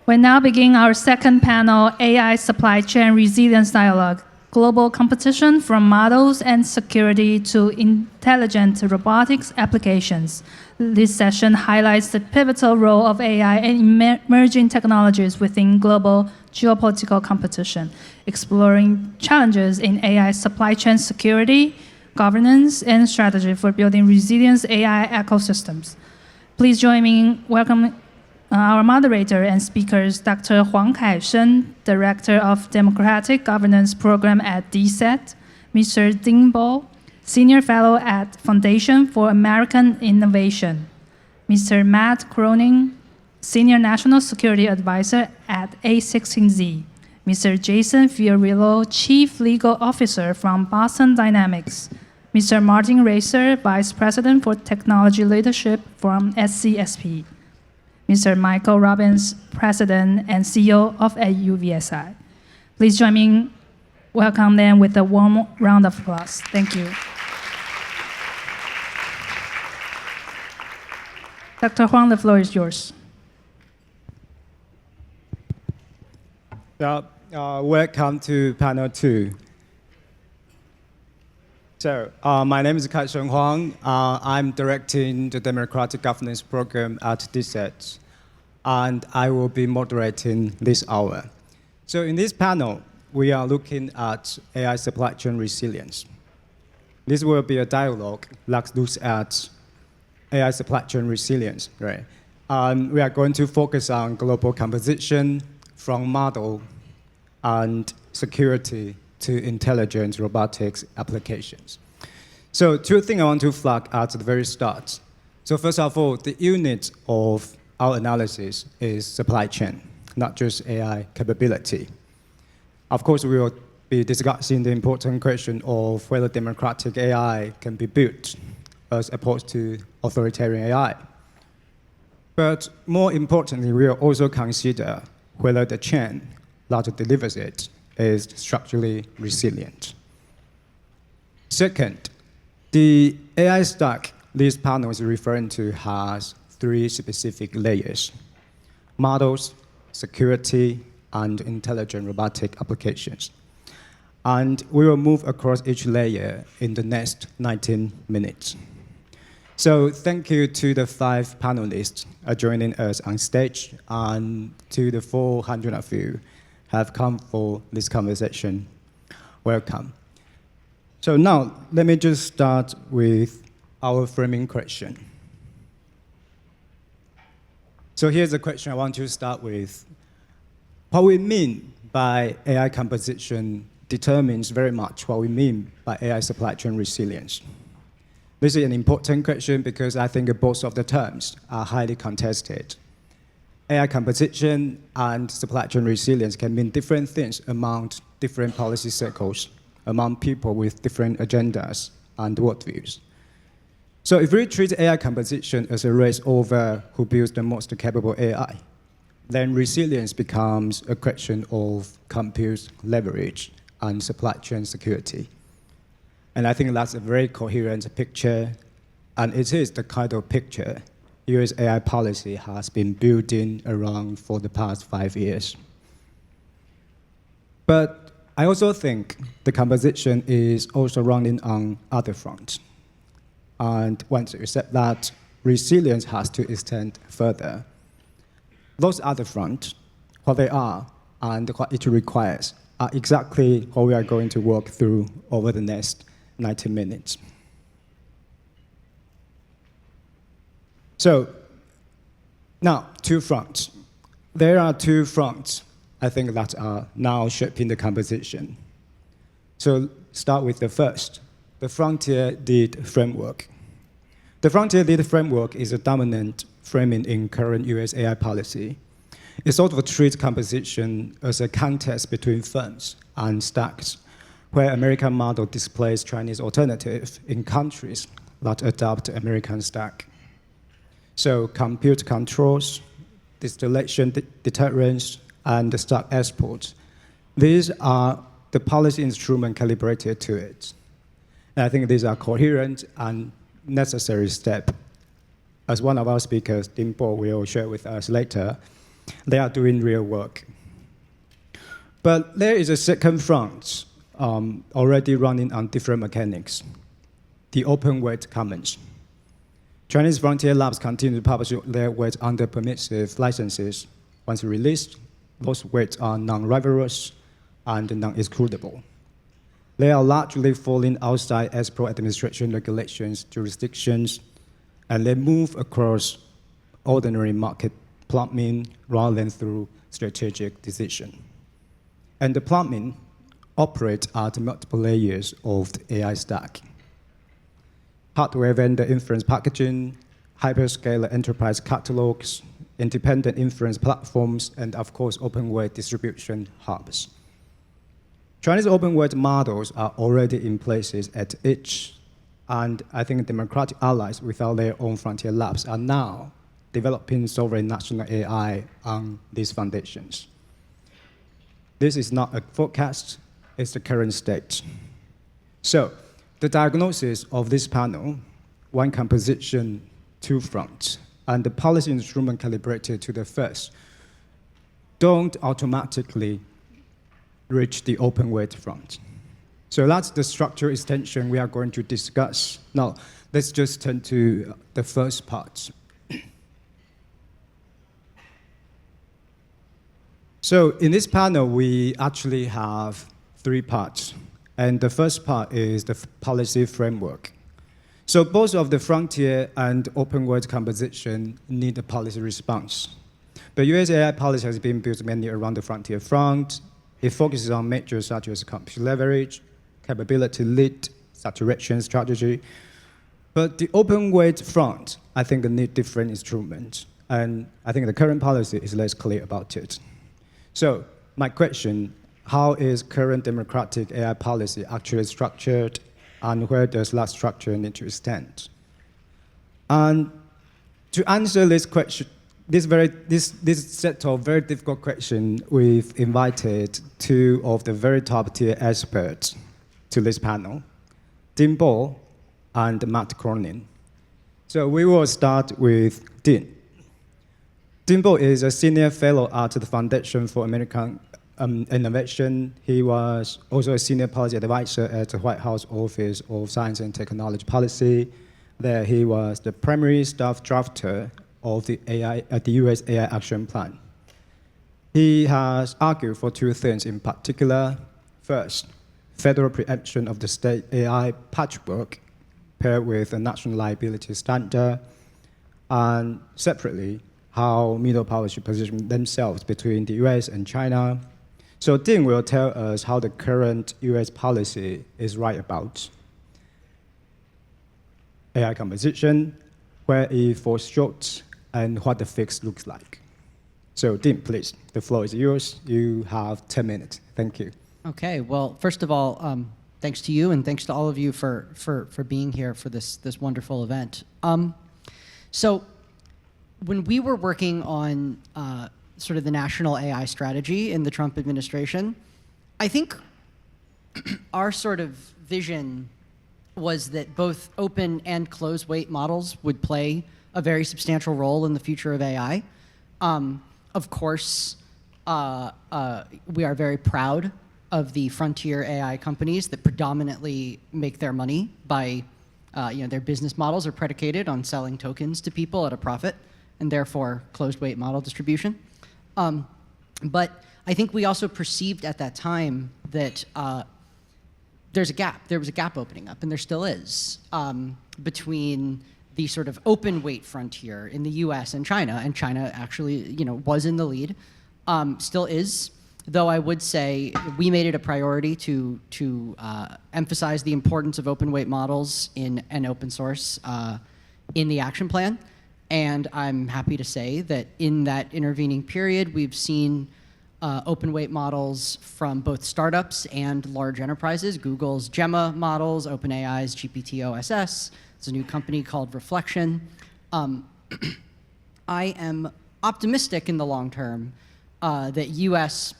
We now begin our second panel, AI Supply Chain Resilience Dialogue, Global Competition from Models and Security to Intelligent Robotics Applications. This session highlights the pivotal role of AI and emerging technologies within global geopolitical competition, exploring challenges in AI supply chain security, governance, and strategy for building resilient AI ecosystems. Please join me in welcoming our moderator and speakers, Dr. Huang Kaishen, Director of Democratic Governance Program at Dset, Mr. Ding Bo, Senior Fellow at Foundation for American Innovation, Mr. Matt Cronin, Senior National Security Advisor at A16Z, Mr. Jason Fiorillo, Chief Legal Officer from Boston Dynamics, Mr. Martijn Rasser, Vice President for Technology Leadership from SCSP, Mr. Michael Robbins, President and CEO of UVSI. Please join me in welcome them with a warm round of applause. Thank you. Dr. Huang, the floor is yours. Welcome to panel 2. So, my name is Kaishen Huang. I'm directing the Democratic Governance Program at Dset, and I will be moderating this hour. So, in this panel, we are looking at AI supply chain resilience. This will be a dialogue that looks at AI supply chain resilience, right? We are going to focus on global composition from model and security to intelligent robotics applications. So 2 things I want to flag at the very start. So first of all, the unit of our analysis is supply chain, not just AI capability. Of course, we will be discussing the important question of whether democratic AI can be built as opposed to authoritarian AI. But more importantly, we will also consider whether the chain that delivers it is structurally resilient. Second, the AI stack this panel is referring to has 3 specific layers: models, security, and intelligent robotic applications. And we will move across each layer in the next 19 minutes. So thank you to the 5 panelists joining us on stage, and to the 400 of you have come for this conversation. Welcome. So now, let me just start with our framing question. So here's the question I want to start with. What we mean by AI composition determines very much what we mean by AI supply chain resilience. This is an important question because I think both of the terms are highly contested. AI composition and supply chain resilience can mean different things among different policy circles, among people with different agendas and worldviews. So if we treat AI composition as a race over who builds the most capable AI, then resilience becomes a question of compute leverage and supply chain security. And I think that's a very coherent picture, and it is the kind of picture US AI policy has been building around for the past 5 years. But I also think the composition is also running on other fronts. And once you accept that, resilience has to extend further. Those other fronts, what they are and what it requires, are exactly what we are going to walk through over the next 90 minutes. So, now, 2 fronts. There are 2 fronts, I think, that are now shaping the composition. So, start with the first, the frontier lead framework. The frontier lead framework is a dominant framing in current US AI policy. It sort of treats composition as a contest between firms and stacks, where American model displays Chinese alternative in countries that adopt American stack. So compute controls, distillation deterrence, and the stack exports. These are the policy instrument calibrated to it. And I think these are coherent and necessary steps. As one of our speakers, Ding Bo, will share with us later, They are doing real work. But there is a second front already running on different mechanics, the open weight commons. Chinese frontier labs continue to publish their weights under permissive licenses. Once released, those weights are non-rivalrous and non-excludable. They are largely falling outside ESPRO administration regulations, jurisdictions, and they move across ordinary market plumbing rather than through strategic decision. And the plumbing operates at multiple layers of the AI stack. Hardware vendor inference packaging, hyperscaler enterprise catalogs, independent inference platforms, and of course, open weight distribution hubs. Chinese open weight models are already in places at each, and I think democratic allies without their own frontier labs are now developing sovereign national AI on these foundations. This is not a forecast, it's the current state. So, the diagnosis of this panel, one composition, two fronts, and the policy instrument calibrated to the first, don't automatically reach the open weight front. So that's the structural extension we are going to discuss. Now, let's just turn to the first part. So in this panel, we actually have three parts. And the first part is the policy framework. So both of the frontier and open weight composition need a policy response. The US AI policy has been built mainly around the frontier front. It focuses on measures such as compute leverage, capability lead, saturation strategy. But the open weight front, I think, need different instruments. And I think the current policy is less clear about it. So my question, how is current democratic AI policy actually structured, and where does that structure need to extend? And to answer this question, this set of very difficult questions, we've invited two of the very top-tier experts to this panel, Dean Bo and Matt Cronin. So we will start with Dean. Dean Bo is a senior fellow at the Foundation for American Innovation. He was also a senior policy advisor at the White House Office of Science and Technology Policy. There he was the primary staff drafter of the US AI Action Plan. He has argued for two things in particular. First, federal preemption of the state AI patchwork paired with a national liability standard, and separately, how middle powers should position themselves between the US and China. So Dean will tell us how the current US policy is right about AI composition, where it falls short, and what the fix looks like. So Dean, please, the floor is yours. You have 10 minutes. Thank you. Okay, well, first of all, thanks to you and thanks to all of you for being here for this wonderful event. So when we were working on sort of the national AI strategy in the Trump administration, I think our sort of vision was that both open and closed weight models would play a very substantial role in the future of AI. Of course, we are very proud of the frontier AI companies that predominantly make their money by, their business models are predicated on selling tokens to people at a profit, and therefore closed weight model distribution. But I think we also perceived at that time that there was a gap opening up, and there still is, between the sort of open weight frontier in the US and China actually, was in the lead, still is, though I would say we made it a priority to emphasize the importance of open weight models in an open source in the action plan. And I'm happy to say that in that intervening period, we've seen open weight models from both startups and large enterprises. Google's Gemma models, OpenAI's GPT-OSS. There's a new company called Reflection. I am optimistic in the long term that US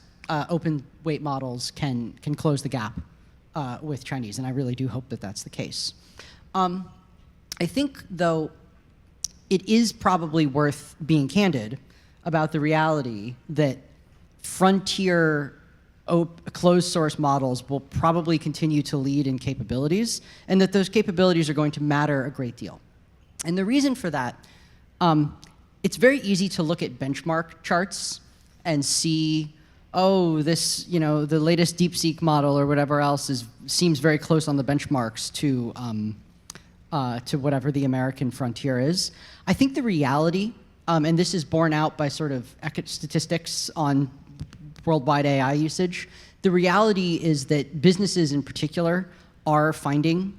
open weight models can close the gap with Chinese, and I really do hope that that's the case. I think, though, it is probably worth being candid about the reality that frontier closed source models will probably continue to lead in capabilities, and that those capabilities are going to matter a great deal. And the reason for that, it's very easy to look at benchmark charts and see, oh, this, the latest DeepSeek model or whatever else seems very close on the benchmarks to whatever the American frontier is. I think the reality, and this is borne out by sort of statistics on worldwide AI usage, the reality is that businesses in particular are finding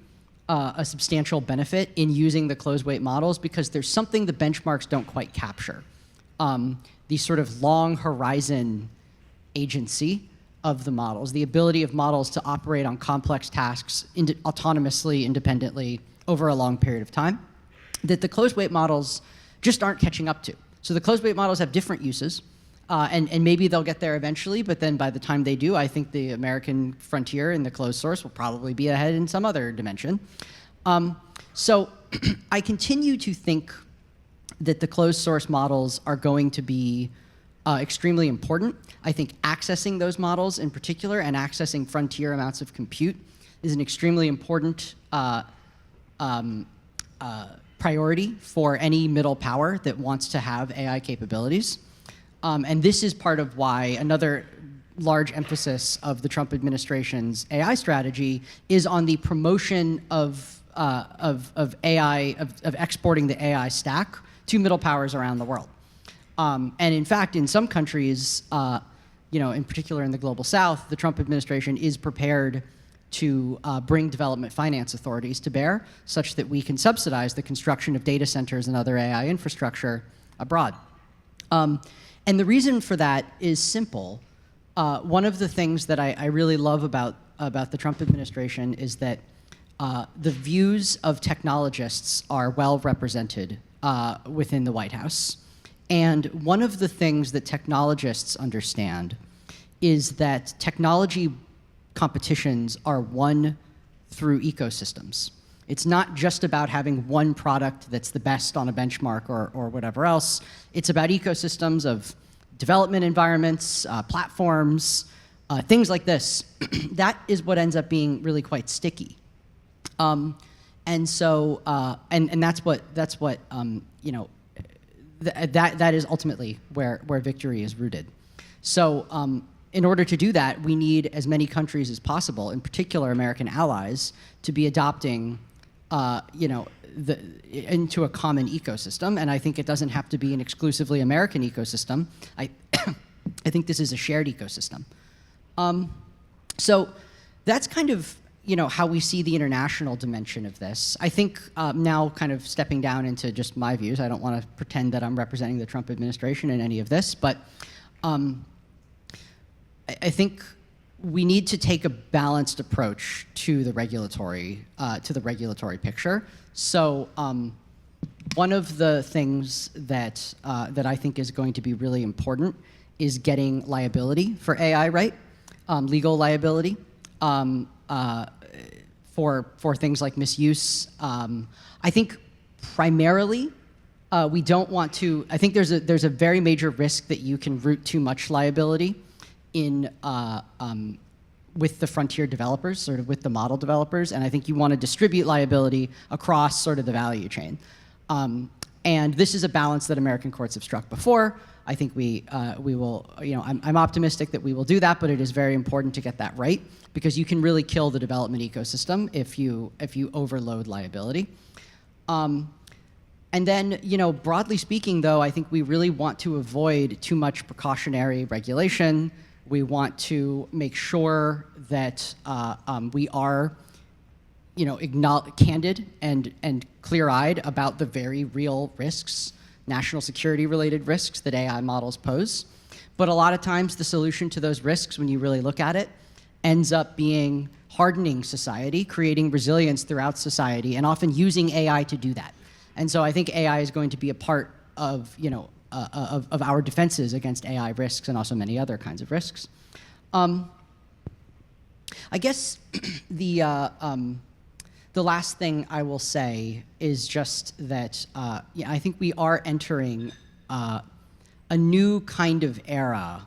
a substantial benefit in using the closed-weight models because there's something the benchmarks don't quite capture. These sort of long horizon agency of the models, the ability of models to operate on complex tasks autonomously, independently, over a long period of time, that the closed-weight models just aren't catching up to. So the closed-weight models have different uses, and maybe they'll get there eventually, but then by the time they do, I think the American frontier in the closed source will probably be ahead in some other dimension. So I continue to think that the closed source models are going to be extremely important. I think accessing those models in particular and accessing frontier amounts of compute is an extremely important priority for any middle power that wants to have AI capabilities. And this is part of why another large emphasis of the Trump administration's AI strategy is on the promotion of AI, of exporting the AI stack to middle powers around the world. And in fact, in some countries, in particular in the global south, the Trump administration is prepared to bring development finance authorities to bear such that we can subsidize the construction of data centers and other AI infrastructure abroad. And the reason for that is simple. One of the things that I really love about the Trump administration is that the views of technologists are well represented within the White House. And one of the things that technologists understand is that technology competitions are won through ecosystems. It's not just about having one product that's the best on a benchmark or whatever else. It's about ecosystems of development environments, platforms, things like this. That is what ends up being really quite sticky. And so, and that's what that is ultimately where victory is rooted. So in order to do that, we need as many countries as possible, in particular American allies, to be adopting into a common ecosystem. And I think it doesn't have to be an exclusively American ecosystem. I think this is a shared ecosystem. So that's kind of how we see the international dimension of this. I think now kind of stepping down into just my views, I don't want to pretend that I'm representing the Trump administration in any of this, but I think we need to take a balanced approach to the regulatory picture. So one of the things that I think is going to be really important is getting liability for AI right, legal liability for things like misuse. I think primarily we don't want to. I think there's a very major risk that you can root too much liability in with the frontier developers, sort of with the model developers, and I think you want to distribute liability across sort of the value chain. And this is a balance that American courts have struck before. I think we will, I'm optimistic that we will do that, but it is very important to get that right because you can really kill the development ecosystem if you overload liability. And then, broadly speaking, though, I think we really want to avoid too much precautionary regulation. We want to make sure that we are, candid and clear-eyed about the very real risks, national security-related risks that AI models pose. But a lot of times, the solution to those risks, when you really look at it, ends up being hardening society, creating resilience throughout society, and often using AI to do that. And so I think AI is going to be a part of, of our defenses against AI risks and also many other kinds of risks. I guess the last thing I will say is just that I think we are entering a new kind of era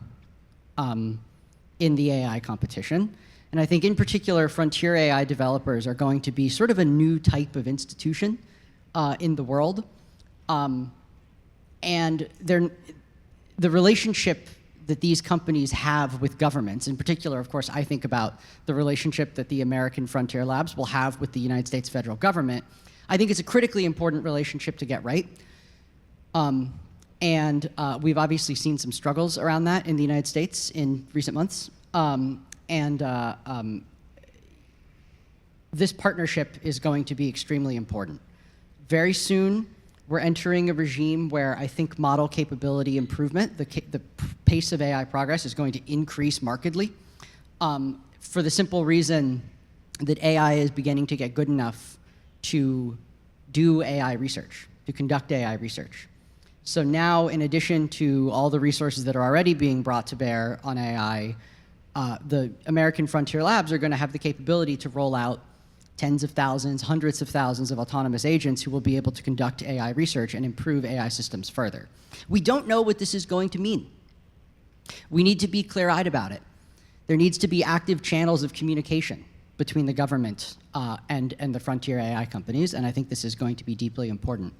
in the AI competition. And I think in particular, frontier AI developers are going to be sort of a new type of institution in the world. And the relationship that these companies have with governments, in particular, of course, I think about the relationship that the American Frontier Labs will have with the United States federal government. I think it's a critically important relationship to get right. We've obviously seen some struggles around that in the United States in recent months. This partnership is going to be extremely important. Very soon, we're entering a regime where I think model capability improvement, the pace of AI progress is going to increase markedly for the simple reason that AI is beginning to get good enough to do AI research, to conduct AI research. So now, in addition to all the resources that are already being brought to bear on AI, the American Frontier Labs are going to have the capability to roll out tens of thousands, hundreds of thousands of autonomous agents who will be able to conduct AI research and improve AI systems further. We don't know what this is going to mean. We need to be clear-eyed about it. There needs to be active channels of communication between the government and the frontier AI companies, and I think this is going to be deeply important.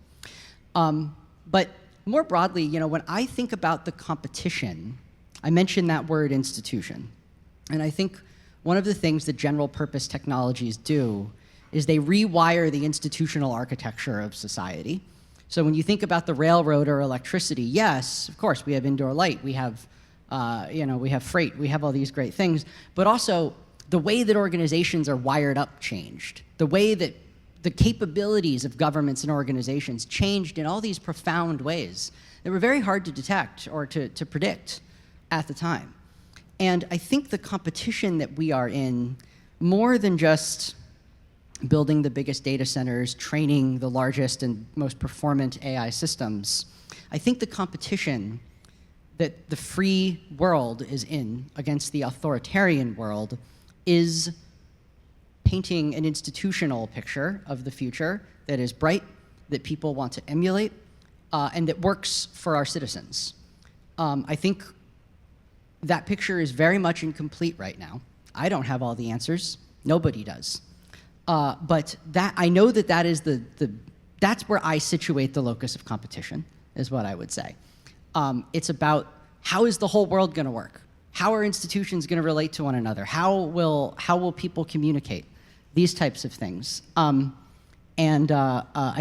But more broadly, when I think about the competition, I mentioned that word institution. And I think one of the things that general purpose technologies do is they rewire the institutional architecture of society. So when you think about the railroad or electricity, yes, of course, we have indoor light, we have, we have freight, we have all these great things, but also the way that organizations are wired up changed. The way that the capabilities of governments and organizations changed in all these profound ways that were very hard to detect or to predict at the time. And I think the competition that we are in, more than just building the biggest data centers, training the largest and most performant AI systems, I think the competition that the free world is in against the authoritarian world is painting an institutional picture of the future that is bright, that people want to emulate, and that works for our citizens. I think that picture is very much incomplete right now. I don't have all the answers. Nobody does. But I know that is that's where I situate the locus of competition, is what I would say. It's about how is the whole world going to work? How are institutions going to relate to one another? How will people communicate? These types of things. I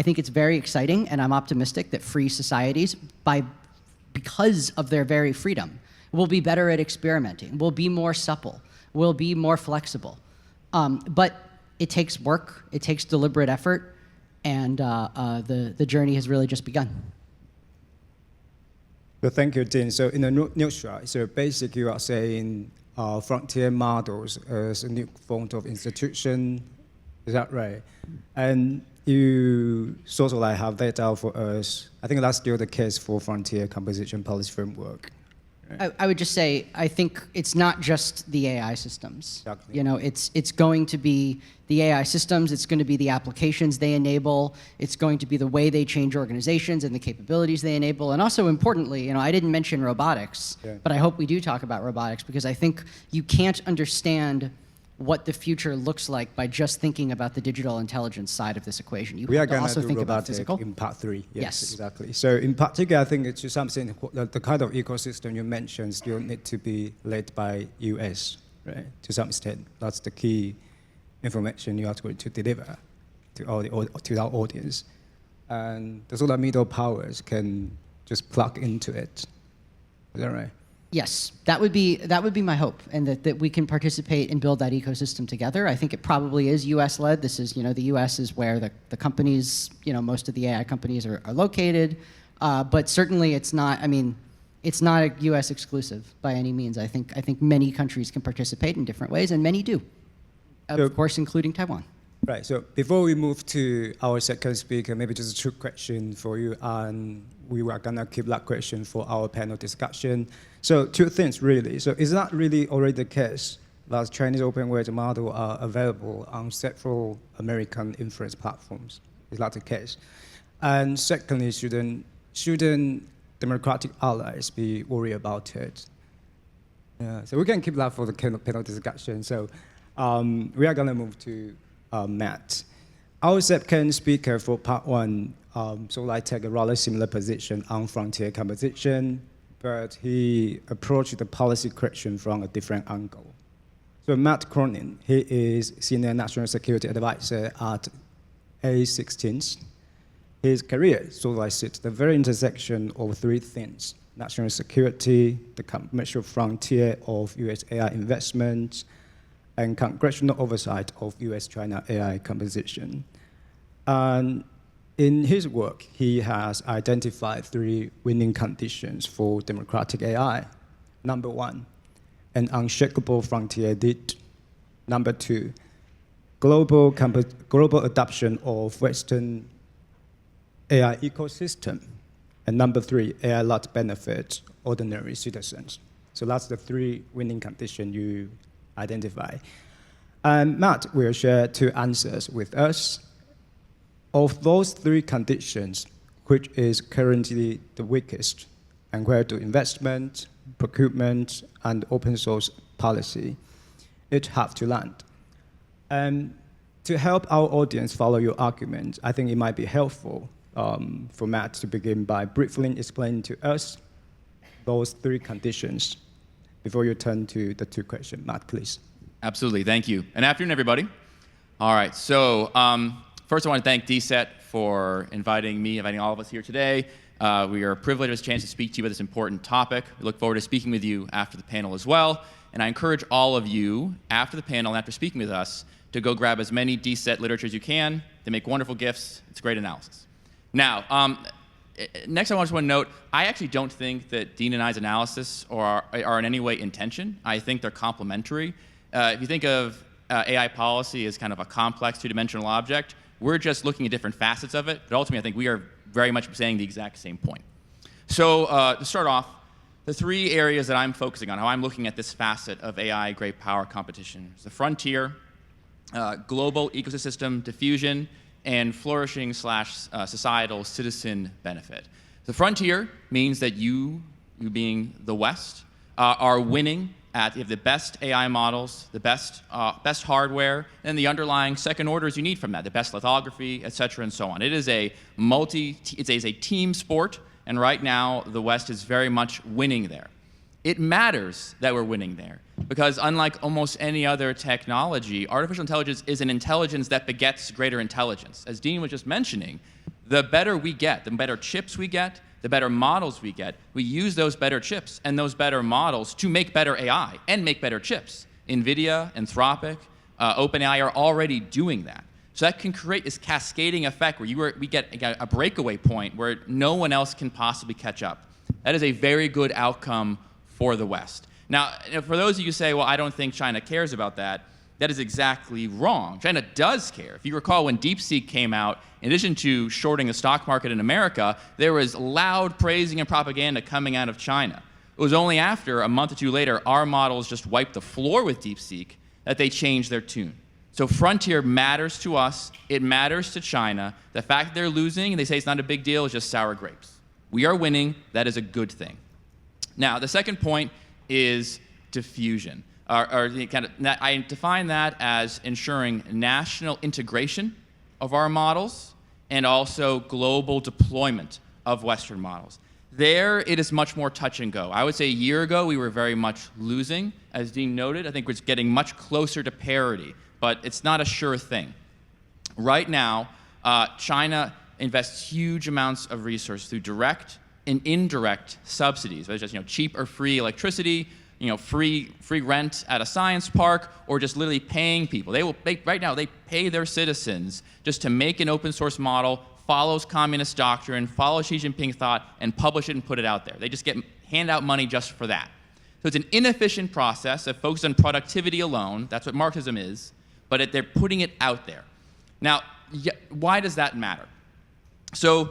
think it's very exciting, and I'm optimistic that free societies, because of their very freedom, will be better at experimenting, will be more supple, will be more flexible. But it takes work, it takes deliberate effort, and the journey has really just begun. Well, thank you, Dean. So in a nutshell, so basically you are saying frontier models as a new form of institution, is that right? And you sort of have that out for us. I think that's still the case for frontier composition policy framework. I would just say, I think it's not just the AI systems. Exactly. It's going to be the AI systems, it's going to be the applications they enable, it's going to be the way they change organizations and the capabilities they enable, and also importantly, I didn't mention robotics, but I hope we do talk about robotics, because I think you can't understand what the future looks like by just thinking about the digital intelligence side of this equation. You have to also think about physical. In part 3, yes, exactly. So in particular, I think it's just something, the kind of ecosystem you mentioned still need to be led by US, right? To some extent, that's the key information you are going to deliver to our audience. And the sort of middle powers can just plug into it. Is that right? Yes, that would be my hope, and that we can participate and build that ecosystem together. I think it probably is US-led. This is, the US is where the companies, most of the AI companies are located, but certainly it's not a US exclusive by any means. I think many countries can participate in different ways, and many do, of course, including Taiwan. Right, so before we move to our second speaker, maybe just a quick question for you, and we were gonna keep that question for our panel discussion. So 2 things really. So is that really already the case that Chinese open weight models are available on several American inference platforms? Is that the case? And secondly, shouldn't democratic allies be worried about it? Yeah, so we can keep that for the panel discussion. So we are going to move to Matt. Our second speaker for part one, so I take a rather similar position on frontier competition, but he approached the policy question from a different angle. So Matt Cronin, he is Senior National Security Advisor at A16. His career sort of sits at the very intersection of three things: national security, the commercial frontier of US AI investment, and congressional oversight of US-China AI competition. And in his work, he has identified three winning conditions for democratic AI. Number one, an unshakable frontier elite. Number two, global adoption of Western AI ecosystem. And number three, AI lot benefits ordinary citizens. So that's the three winning conditions you identify. And Matt will share two answers with us. Of those three conditions, which is currently the weakest, and where do investment, procurement, and open source policy each have to land? And to help our audience follow your argument, I think it might be helpful for Matt to begin by briefly explaining to us those three conditions before you turn to the two questions. Matt, please. Absolutely, thank you. And afternoon, everybody. All right, so first I want to thank Dset for inviting all of us here today. We are privileged to have a chance to speak to you about this important topic. We look forward to speaking with you after the panel as well. And I encourage all of you, after the panel and after speaking with us, to go grab as many Dset literature as you can. They make wonderful gifts. It's great analysis. Now, next I just want to note, I actually don't think that Dean and I's analysis are in any way in tension. I think they're complementary. If you think of AI policy as kind of a complex two-dimensional object, we're just looking at different facets of it, but ultimately I think we are very much saying the exact same point. So to start off, the three areas that I'm focusing on, how I'm looking at this facet of AI great power competition, is the frontier, global ecosystem diffusion, and flourishing / societal citizen benefit. The frontier means that you being the West, are winning at you have the best AI models, the best hardware, and the underlying second orders you need from that, the best lithography, et cetera, and so on. It is a team sport, and right now the West is very much winning there. It matters that we're winning there, because unlike almost any other technology, artificial intelligence is an intelligence that begets greater intelligence. As Dean was just mentioning, the better we get, the better chips we get, the better models we get, we use those better chips and those better models to make better AI and make better chips. NVIDIA, Anthropic, OpenAI are already doing that. So that can create this cascading effect where we get a breakaway point where no one else can possibly catch up. That is a very good outcome for the West. Now, for those of you who say, well, I don't think China cares about that, that is exactly wrong. China does care. If you recall, when DeepSeek came out, in addition to shorting the stock market in America, there was loud praising and propaganda coming out of China. It was only after, a month or two later, our models just wiped the floor with DeepSeek that they changed their tune. So frontier matters to us. It matters to China. The fact that they're losing, and they say it's not a big deal, is just sour grapes. We are winning. That is a good thing. Now, the second point is diffusion. I define that as ensuring national integration of our models and also global deployment of Western models. There, it is much more touch and go. I would say a year ago, we were very much losing. As Dean noted, I think we're getting much closer to parity, but it's not a sure thing. Right now, China invests huge amounts of resources through direct and indirect subsidies, whether it's just cheap or free electricity, free rent at a science park, or just literally paying people. Right now, they pay their citizens just to make an open source model, follows communist doctrine, follows Xi Jinping thought, and publish it and put it out there. They just hand out money just for that. So it's an inefficient process that focuses on productivity alone. That's what Marxism is, but they're putting it out there. Now, why does that matter? So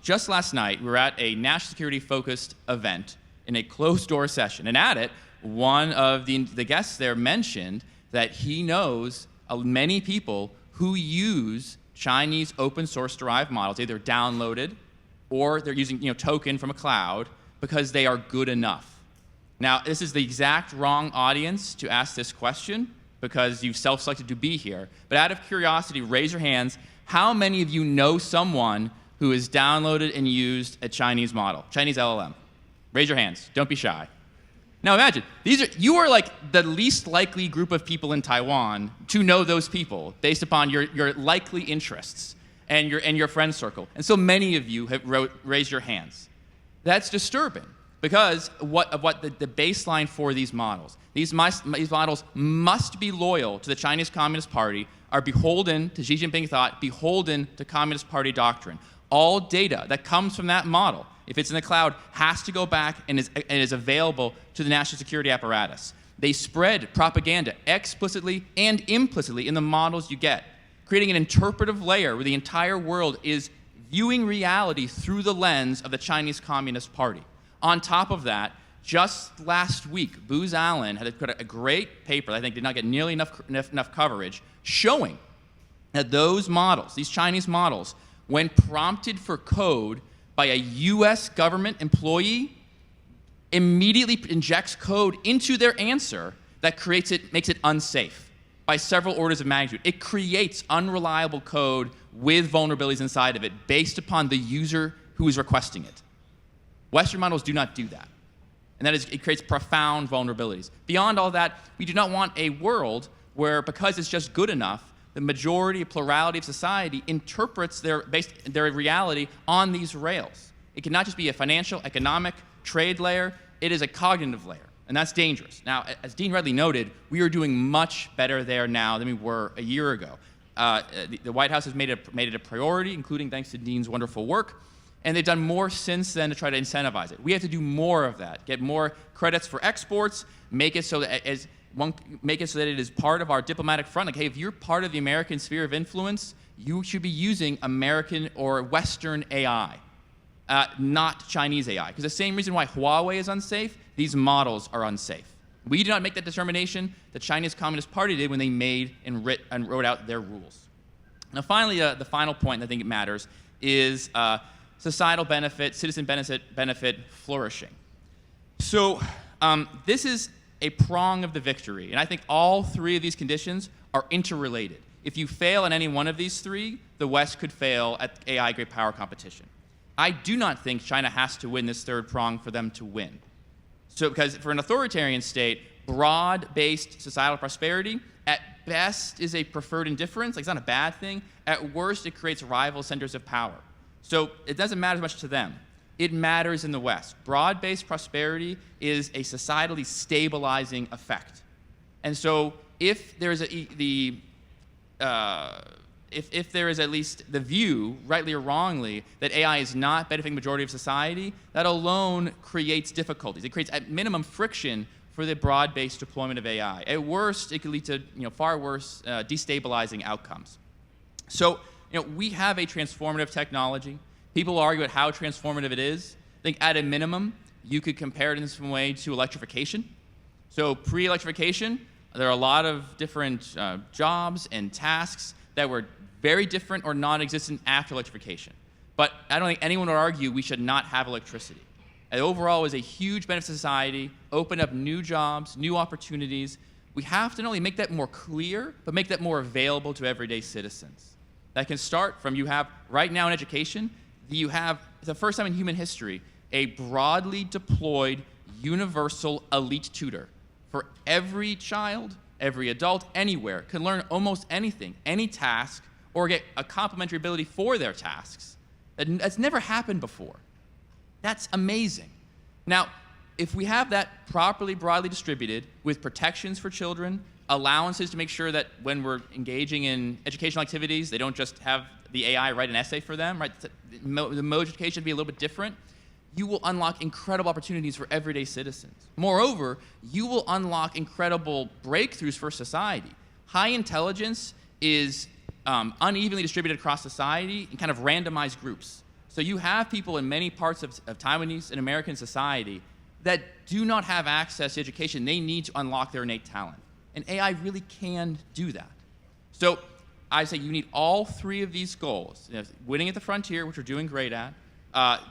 just last night, we were at a national security-focused event in a closed-door session. And at it, one of the guests there mentioned that he knows many people who use Chinese open-source derived models, either downloaded or they're using token from a cloud because they are good enough. Now, this is the exact wrong audience to ask this question because you've self-selected to be here. But out of curiosity, raise your hands. How many of you know someone who has downloaded and used a Chinese model, Chinese LLM? Raise your hands. Don't be shy. Now imagine, you are like the least likely group of people in Taiwan to know those people based upon your likely interests and your friend circle. And so many of you have raised your hands. That's disturbing because what the baseline for these models. These models must be loyal to the Chinese Communist Party, are beholden to Xi Jinping thought, beholden to Communist Party doctrine. All data that comes from that model, if it's in the cloud, has to go back and is available to the national security apparatus. They spread propaganda explicitly and implicitly in the models you get, creating an interpretive layer where the entire world is viewing reality through the lens of the Chinese Communist Party. On top of that, just last week, Booz Allen had a great paper that I think did not get nearly enough coverage, showing that those models, these Chinese models, when prompted for code by a US government employee, immediately injects code into their answer that makes it unsafe by several orders of magnitude. It creates unreliable code with vulnerabilities inside of it based upon the user who is requesting it. Western models do not do that. And that is, it creates profound vulnerabilities. Beyond all that, we do not want a world where, because it's just good enough, the majority, plurality of society interprets their reality on these rails. It cannot just be a financial, economic, trade layer. It is a cognitive layer, and that's dangerous. Now, as Dean Redley noted, we are doing much better there now than we were a year ago. The White House has made it a priority, including thanks to Dean's wonderful work, and they've done more since then to try to incentivize it. We have to do more of that, get more credits for exports, make it so that it is part of our diplomatic front. Like, hey, if you're part of the American sphere of influence, you should be using American or Western AI, not Chinese AI. Because the same reason why Huawei is unsafe, these models are unsafe. We did not make that determination. The Chinese Communist Party did when they made and wrote out their rules. Now, finally, the final point that I think it matters is societal benefit, citizen benefit flourishing. So this is a prong of the victory, and I think all three of these conditions are interrelated. If you fail in any one of these three, the West could fail at AI great power competition. I do not think China has to win this third prong for them to win. So, because for an authoritarian state, broad-based societal prosperity, at best is a preferred indifference, like it's not a bad thing. At worst, it creates rival centers of power. So it doesn't matter as much to them. It matters in the West. Broad-based prosperity is a societally stabilizing effect. And so if there is if there is at least the view, rightly or wrongly, that AI is not benefiting the majority of society, that alone creates difficulties. It creates, at minimum, friction for the broad-based deployment of AI. At worst, it could lead to far worse destabilizing outcomes. So we have a transformative technology. People argue about how transformative it is. I think at a minimum, you could compare it in some way to electrification. So pre-electrification, there are a lot of different jobs and tasks that were very different or non-existent after electrification. But I don't think anyone would argue we should not have electricity. It overall is a huge benefit to society, open up new jobs, new opportunities. We have to not only make that more clear, but make that more available to everyday citizens. That can start from you have, right now in education, you have, for the first time in human history, a broadly deployed universal elite tutor for every child, every adult, anywhere, can learn almost anything, any task, or get a complementary ability for their tasks. That's never happened before. That's amazing. Now, if we have that properly, broadly distributed, with protections for children, allowances to make sure that when we're engaging in educational activities, they don't just have the AI write an essay for them, right? The mode of education should be a little bit different. You will unlock incredible opportunities for everyday citizens. Moreover, you will unlock incredible breakthroughs for society. High intelligence is unevenly distributed across society in kind of randomized groups. So you have people in many parts of Taiwanese and American society that do not have access to education they need to unlock their innate talent. And AI really can do that. So I say you need all three of these goals. Winning at the frontier, which we're doing great at,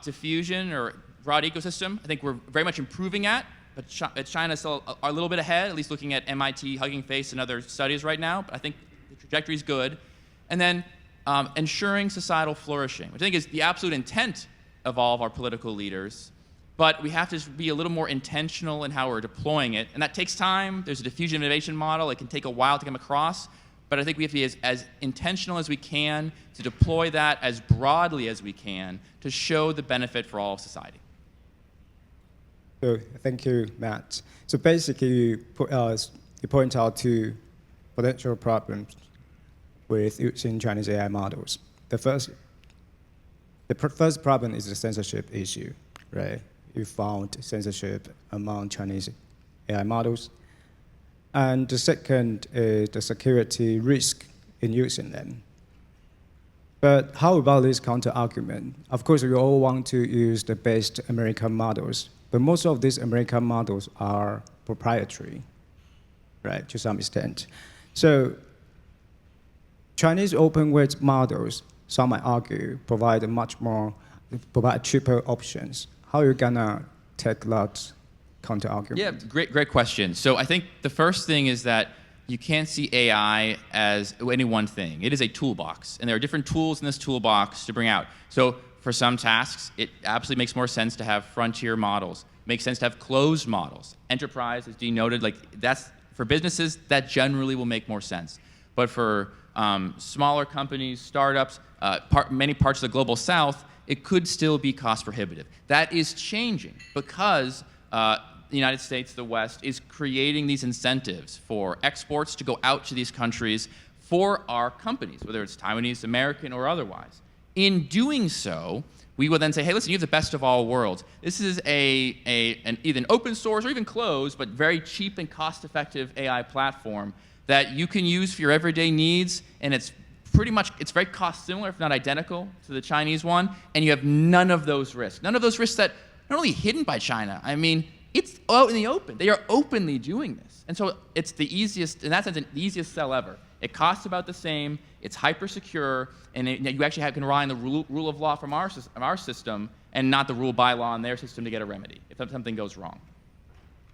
diffusion or broad ecosystem, I think we're very much improving at, but China's still a little bit ahead, at least looking at MIT, Hugging Face, and other studies right now. But I think the trajectory is good. And then ensuring societal flourishing, which I think is the absolute intent of all of our political leaders. But we have to be a little more intentional in how we're deploying it. And that takes time. There's a diffusion innovation model. It can take a while to come across. But I think we have to be as intentional as we can to deploy that as broadly as we can to show the benefit for all of society. So thank you, Matt. So basically, you point out two potential problems with using Chinese AI models. The first problem is the censorship issue, right? You found censorship among Chinese AI models. And the second is the security risk in using them. But how about this counter-argument? Of course, we all want to use the best American models, but most of these American models are proprietary, right, to some extent. So Chinese open weight models, some might argue, provide cheaper options. How are you gonna take that counter-argument? Yeah, great question. So I think the first thing is that you can't see AI as any one thing. It is a toolbox, and there are different tools in this toolbox to bring out. So for some tasks, it absolutely makes more sense to have frontier models. It makes sense to have closed models. Enterprise, as Dean noted, that's for businesses, that generally will make more sense. But for smaller companies, startups, many parts of the global south, it could still be cost prohibitive. That is changing because the United States, the West, is creating these incentives for exports to go out to these countries for our companies, whether it's Taiwanese, American, or otherwise. In doing so, we will then say, hey, listen, you have the best of all worlds. This is either an open source or even closed, but very cheap and cost-effective AI platform that you can use for your everyday needs, and it's very cost similar, if not identical, to the Chinese one, and you have none of those risks. None of those risks that are not only hidden by China, I mean, it's out in the open. They are openly doing this. And so it's the easiest, in that sense, the easiest sell ever. It costs about the same, it's hyper secure, and you actually can rely on the rule of law from our system and not the rule by law in their system to get a remedy if something goes wrong.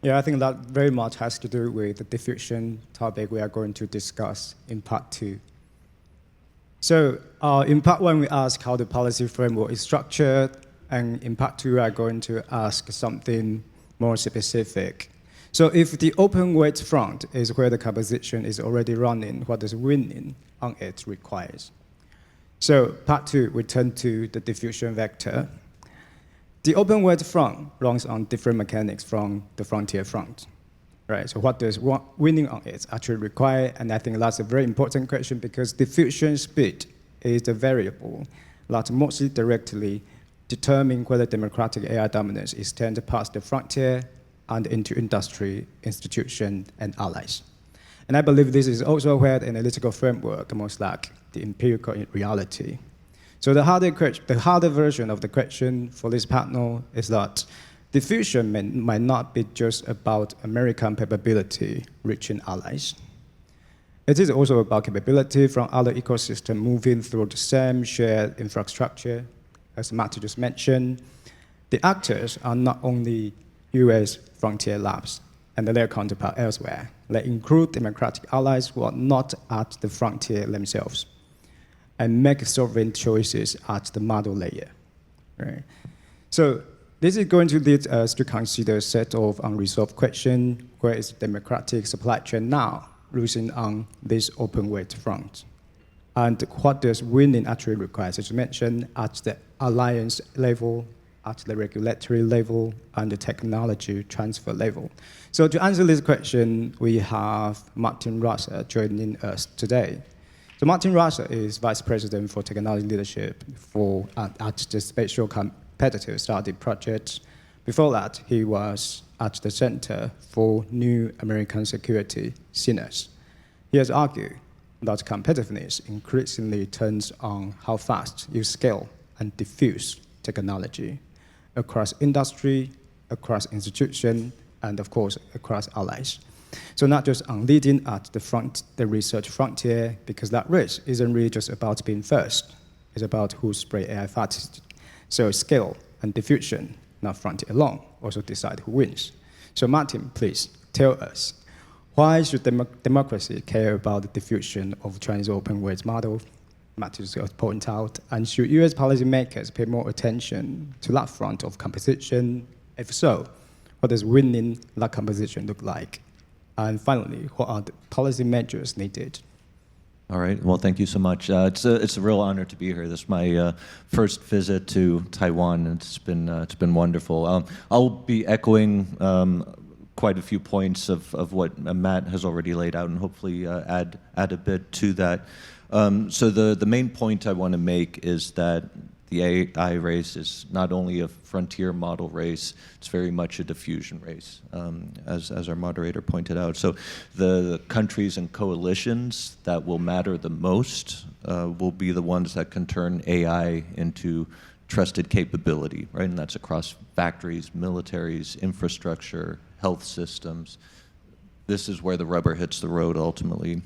Yeah, I think that very much has to do with the diffusion topic we are going to discuss in part 2. So in part 1, we ask how the policy framework is structured, and in part 2, we are going to ask something more specific. So if the open weight front is where the composition is already running, what does winning on it requires? So part 2, we turn to the diffusion vector. The open weight front runs on different mechanics from the frontier front. Right, so what does winning on it actually require? And I think that's a very important question because diffusion speed is the variable that mostly directly determines whether democratic AI dominance is turned past the frontier and into industry, institution, and allies. And I believe this is also where the analytical framework most like the empirical reality. So the harder version of the question for this panel is that diffusion might not be just about American capability reaching allies. It is also about capability from other ecosystems moving through the same shared infrastructure. As Matt just mentioned, the actors are not only US frontier labs and their counterpart elsewhere. They include democratic allies who are not at the frontier themselves and make sovereign choices at the model layer. Right? So this is going to lead us to consider a set of unresolved questions. Where is the democratic supply chain now, losing on this open weight front? And what does winning actually require? As you mentioned, at the alliance level, at the regulatory level, and the technology transfer level. So to answer this question, we have Martijn Rasser joining us today. So Martijn Rasser is Vice President for Technology Leadership at the Spatial Competitive Study Project. Before that, he was at the Center for New American Security, CNES. He has argued that competitiveness increasingly turns on how fast you scale and diffuse technology across industry, across institutions, and of course, across allies. So not just on leading at the research frontier, because that race isn't really just about being first. It's about who spray AI fastest. So scale and diffusion, not frontier alone, also decide who wins. So Martin, please tell us, why should democracy care about the diffusion of Chinese open weights model? Matt just point out, and should US policymakers pay more attention to that front of competition? If so, what does winning that competition look like? And finally, what are the policy measures needed? All right. Well, thank you so much. It's a real honor to be here. This is my first visit to Taiwan, and it's been wonderful. I'll be echoing quite a few points of what Matt has already laid out, and hopefully add a bit to that. So the main point I want to make is that the AI race is not only a frontier model race, it's very much a diffusion race, as our moderator pointed out. So the countries and coalitions that will matter the most will be the ones that can turn AI into trusted capability, right? And that's across factories, militaries, infrastructure, health systems. This is where the rubber hits the road ultimately.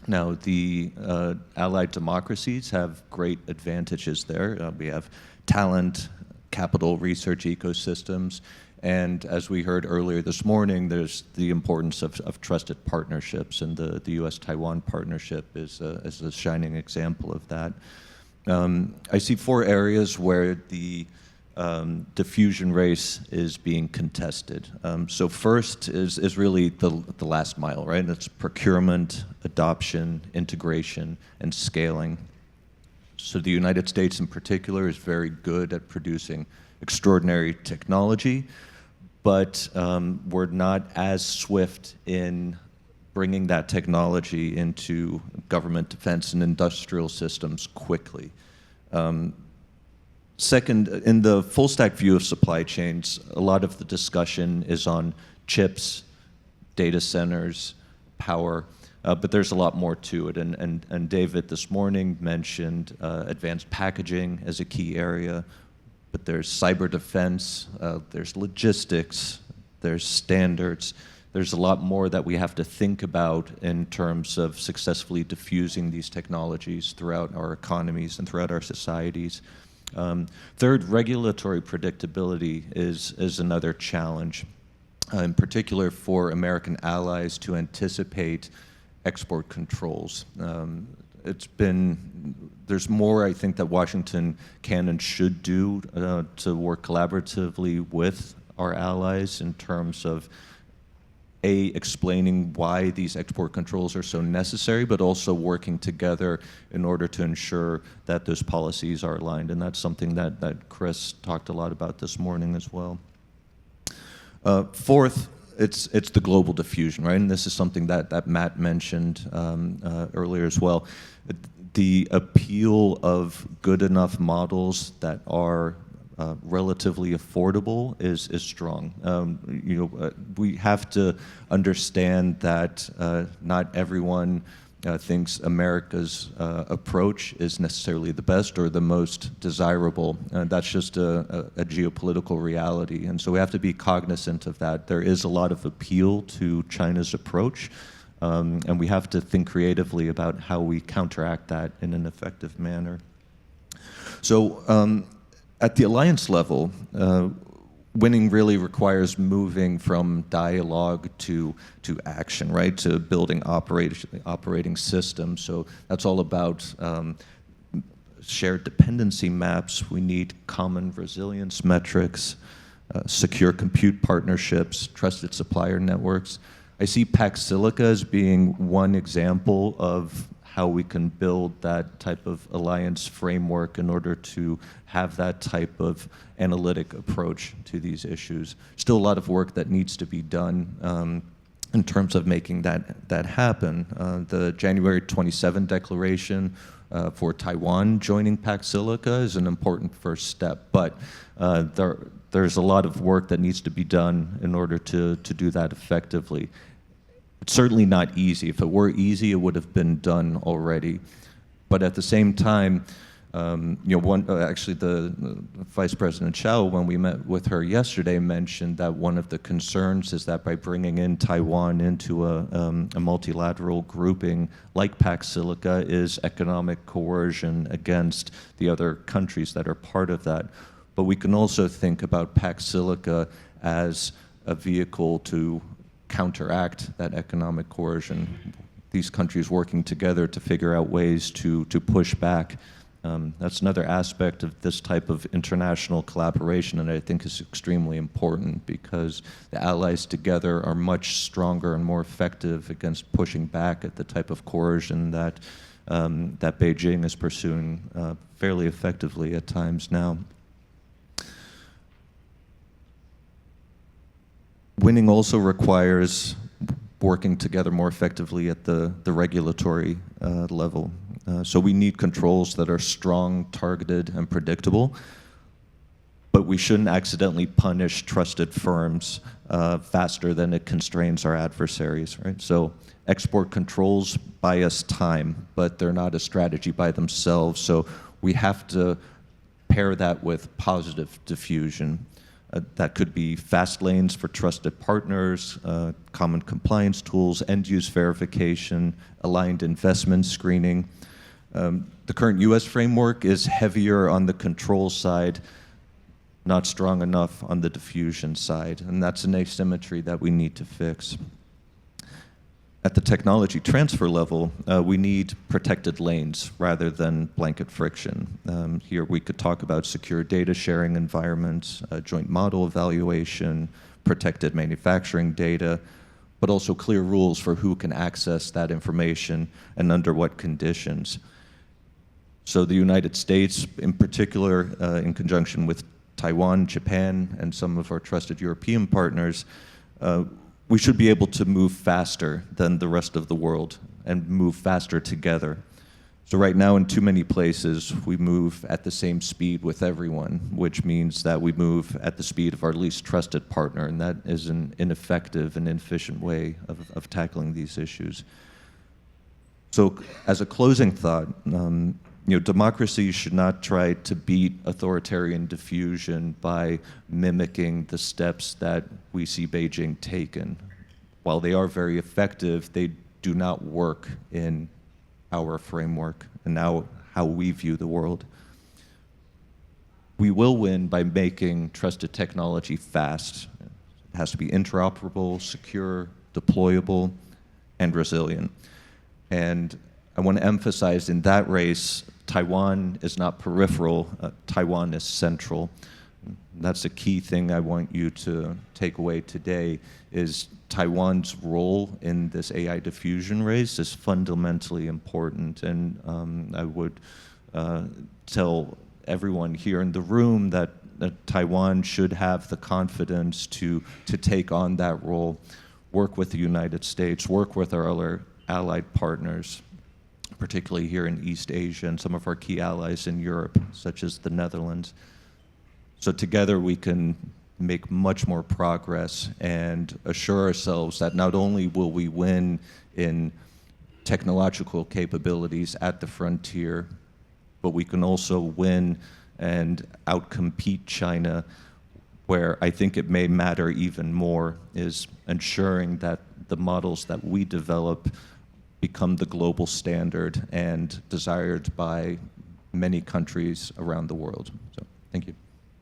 Now, the allied democracies have great advantages there. We have talent, capital, research ecosystems, and as we heard earlier this morning, there's the importance of trusted partnerships, and the US-Taiwan partnership is a shining example of that. I see 4 areas where the diffusion race is being contested. So first is really the last mile, right? It's procurement, adoption, integration, and scaling. So the United States in particular is very good at producing extraordinary technology, but we're not as swift in bringing that technology into government defense and industrial systems quickly. Second, in the full stack view of supply chains, a lot of the discussion is on chips, data centers, power, but there's a lot more to it. And David this morning mentioned advanced packaging as a key area, but there's cyber defense, there's logistics, there's standards. There's a lot more that we have to think about in terms of successfully diffusing these technologies throughout our economies and throughout our societies. Third, regulatory predictability is another challenge, in particular for American allies to anticipate export controls. There's more, I think, that Washington can and should do to work collaboratively with our allies in terms of explaining why these export controls are so necessary, but also working together in order to ensure that those policies are aligned. And that's something that Chris talked a lot about this morning as well. Fourth, it's the global diffusion, right? And this is something that Matt mentioned earlier as well. The appeal of good enough models that are relatively affordable is strong. We have to understand that not everyone thinks America's approach is necessarily the best or the most desirable. That's just a geopolitical reality, and so we have to be cognizant of that. There is a lot of appeal to China's approach, and we have to think creatively about how we counteract that in an effective manner. So at the alliance level, winning really requires moving from dialogue to action, right? To building operating systems. So that's all about shared dependency maps. We need common resilience metrics, secure compute partnerships, trusted supplier networks. I see Pax Silica as being one example of how we can build that type of alliance framework in order to have that type of analytic approach to these issues. Still a lot of work that needs to be done in terms of making that happen. The January 27 declaration for Taiwan joining Pax Silica is an important first step, but there's a lot of work that needs to be done in order to do that effectively. It's certainly not easy. If it were easy, it would have been done already. But at the same time, actually the Vice President Chao, when we met with her yesterday, mentioned that one of the concerns is that by bringing in Taiwan into a multilateral grouping like Pax Silica is economic coercion against the other countries that are part of that. but we can also think about Pax Silica as a vehicle to counteract that economic coercion. These countries working together to figure out ways to push back. That's another aspect of this type of international collaboration that I think is extremely important, because the allies together are much stronger and more effective against pushing back at the type of coercion that Beijing is pursuing fairly effectively at times now. Winning also requires working together more effectively at the regulatory level. So we need controls that are strong, targeted, and predictable, but we shouldn't accidentally punish trusted firms faster than it constrains our adversaries, right? So export controls buy us time, but they're not a strategy by themselves, so we have to pair that with positive diffusion. That could be fast lanes for trusted partners, common compliance tools, end-use verification, aligned investment screening. The current US framework is heavier on the control side, not strong enough on the diffusion side, and that's an asymmetry that we need to fix. At the technology transfer level, we need protected lanes rather than blanket friction. Here we could talk about secure data sharing environments, joint model evaluation, protected manufacturing data, but also clear rules for who can access that information and under what conditions. So the United States, in particular, in conjunction with Taiwan, Japan, and some of our trusted European partners, we should be able to move faster than the rest of the world and move faster together. So right now in too many places, we move at the same speed with everyone, which means that we move at the speed of our least trusted partner, and that is an ineffective and inefficient way of tackling these issues. So as a closing thought, democracy should not try to beat authoritarian diffusion by mimicking the steps that we see Beijing taken. While they are very effective, they do not work in our framework and now how we view the world. We will win by making trusted technology fast. It has to be interoperable, secure, deployable, and resilient. And I want to emphasize in that race, Taiwan is not peripheral, Taiwan is central. That's a key thing I want you to take away today, is Taiwan's role in this AI diffusion race is fundamentally important. And I would tell everyone here in the room that Taiwan should have the confidence to take on that role, work with the United States, work with our other allied partners, particularly here in East Asia and some of our key allies in Europe, such as the Netherlands. So together we can make much more progress and assure ourselves that not only will we win in technological capabilities at the frontier, but we can also win and outcompete China, where I think it may matter even more is ensuring that the models that we develop become the global standard and desired by many countries around the world. So, thank you.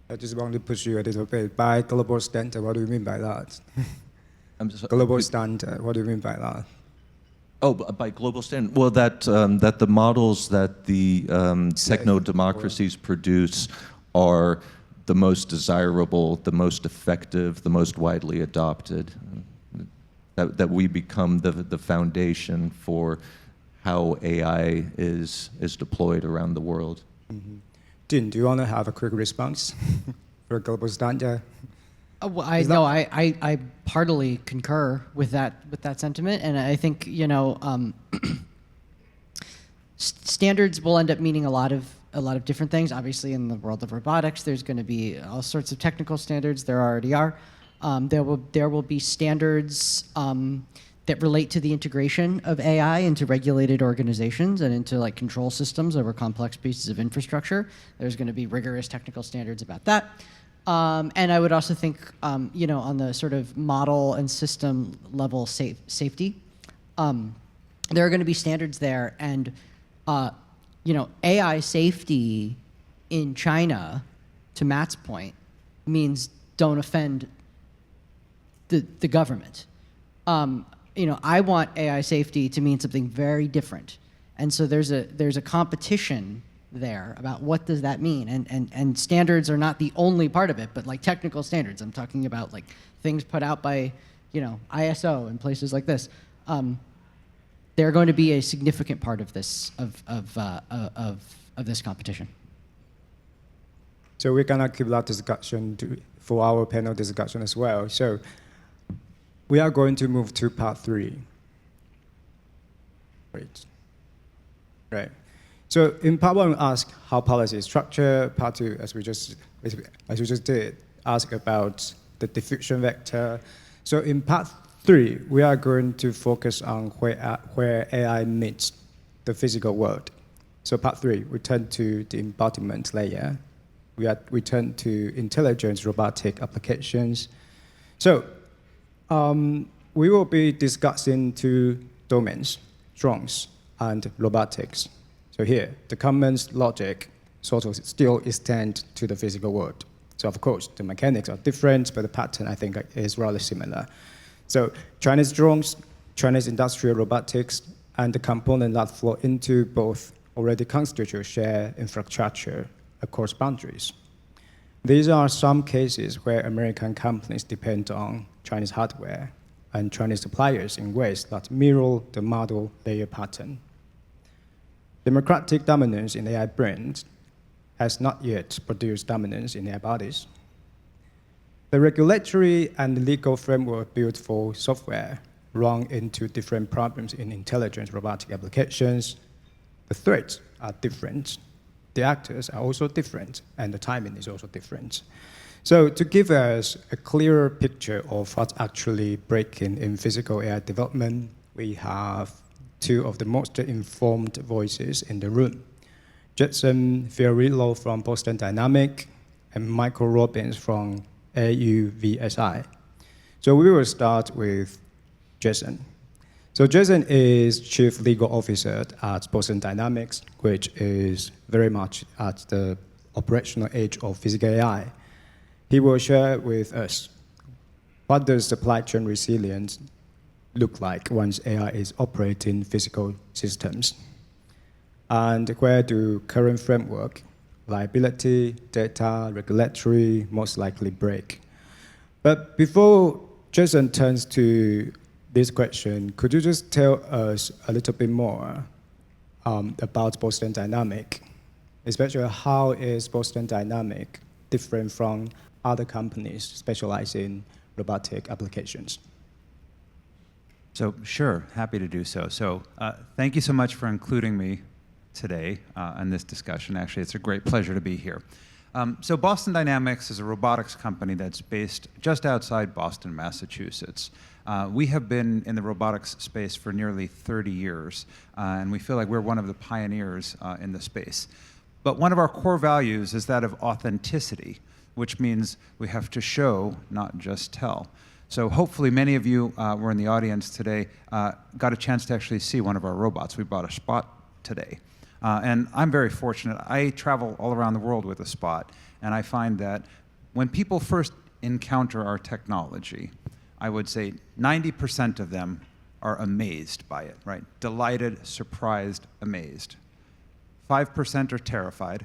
I just want to push you a little bit. By global standard, what do you mean by that? Global standard, what do you mean by that? Oh, by global standard? Well, that the models that the techno-democracies produce are the most desirable, the most effective, the most widely adopted. That we become the foundation for how AI is deployed around the world. Mm-hmm. Dean, do you want to have a quick response for global standard? Well, I heartily concur with that sentiment, and I think standards will end up meaning a lot of different things. Obviously, in the world of robotics, there's going to be all sorts of technical standards. There already are. There will be standards that relate to the integration of AI into regulated organizations and into like control systems over complex pieces of infrastructure. There's going to be rigorous technical standards about that. And I would also think, on the sort of model and system level safety, there are going to be standards there. And, AI safety in China to Matt's point, means don't offend the government. I want AI safety to mean something very different. And so there's a competition there about what does that mean. And standards are not the only part of it, but like technical standards. I'm talking about like things put out by, ISO and places like this. They're going to be a significant part of this of this competition. So we're gonna keep that discussion for our panel discussion as well. So we are going to move to part 3. Right. So in part 1, we ask how policy is structured. Part 2, as we just did, ask about the diffusion vector. So in part 3, we are going to focus on where AI meets the physical world. So part 3, we turn to the embodiment layer. We turn to intelligence robotic applications. So we will be discussing 2 domains, drones and robotics. So here, the common logic sort of still extends to the physical world. So of course, the mechanics are different, but the pattern, I think, is rather similar. So Chinese drones, Chinese industrial robotics, and the components that flow into both already constitute shared infrastructure across boundaries. These are some cases where American companies depend on Chinese hardware and Chinese suppliers in ways that mirror the model layer pattern. Democratic dominance in AI brains has not yet produced dominance in AI bodies. The regulatory and legal framework built for software run into different problems in intelligent robotic applications. The threats are different. The actors are also different, and the timing is also different. So to give us a clearer picture of what's actually breaking in physical AI development, we have 2 of the most informed voices in the room. Jason Fiorillo from Boston Dynamics and Michael Robbins from AUVSI. So we will start with Jason. So Jason is Chief Legal Officer at Boston Dynamics, which is very much at the operational edge of physical AI. He will share with us what does supply chain resilience look like once AI is operating physical systems, and where do current framework, liability, data, regulatory most likely break. But before Jason turns to this question, could you just tell us a little bit more about Boston Dynamics, especially how is Boston Dynamics different from other companies specializing in robotic applications? So sure, happy to do so. So thank you so much for including me today in this discussion. Actually, it's a great pleasure to be here. So Boston Dynamics is a robotics company that's based just outside Boston, Massachusetts. We have been in the robotics space for nearly 30 years, and we feel like we're one of the pioneers in the space. But one of our core values is that of authenticity, which means we have to show, not just tell. So hopefully many of you were in the audience today, got a chance to actually see one of our robots. We brought a Spot today. And I'm very fortunate. I travel all around the world with a Spot, and I find that when people first encounter our technology, I would say 90% of them are amazed by it, right? Delighted, surprised, amazed. 5% are terrified,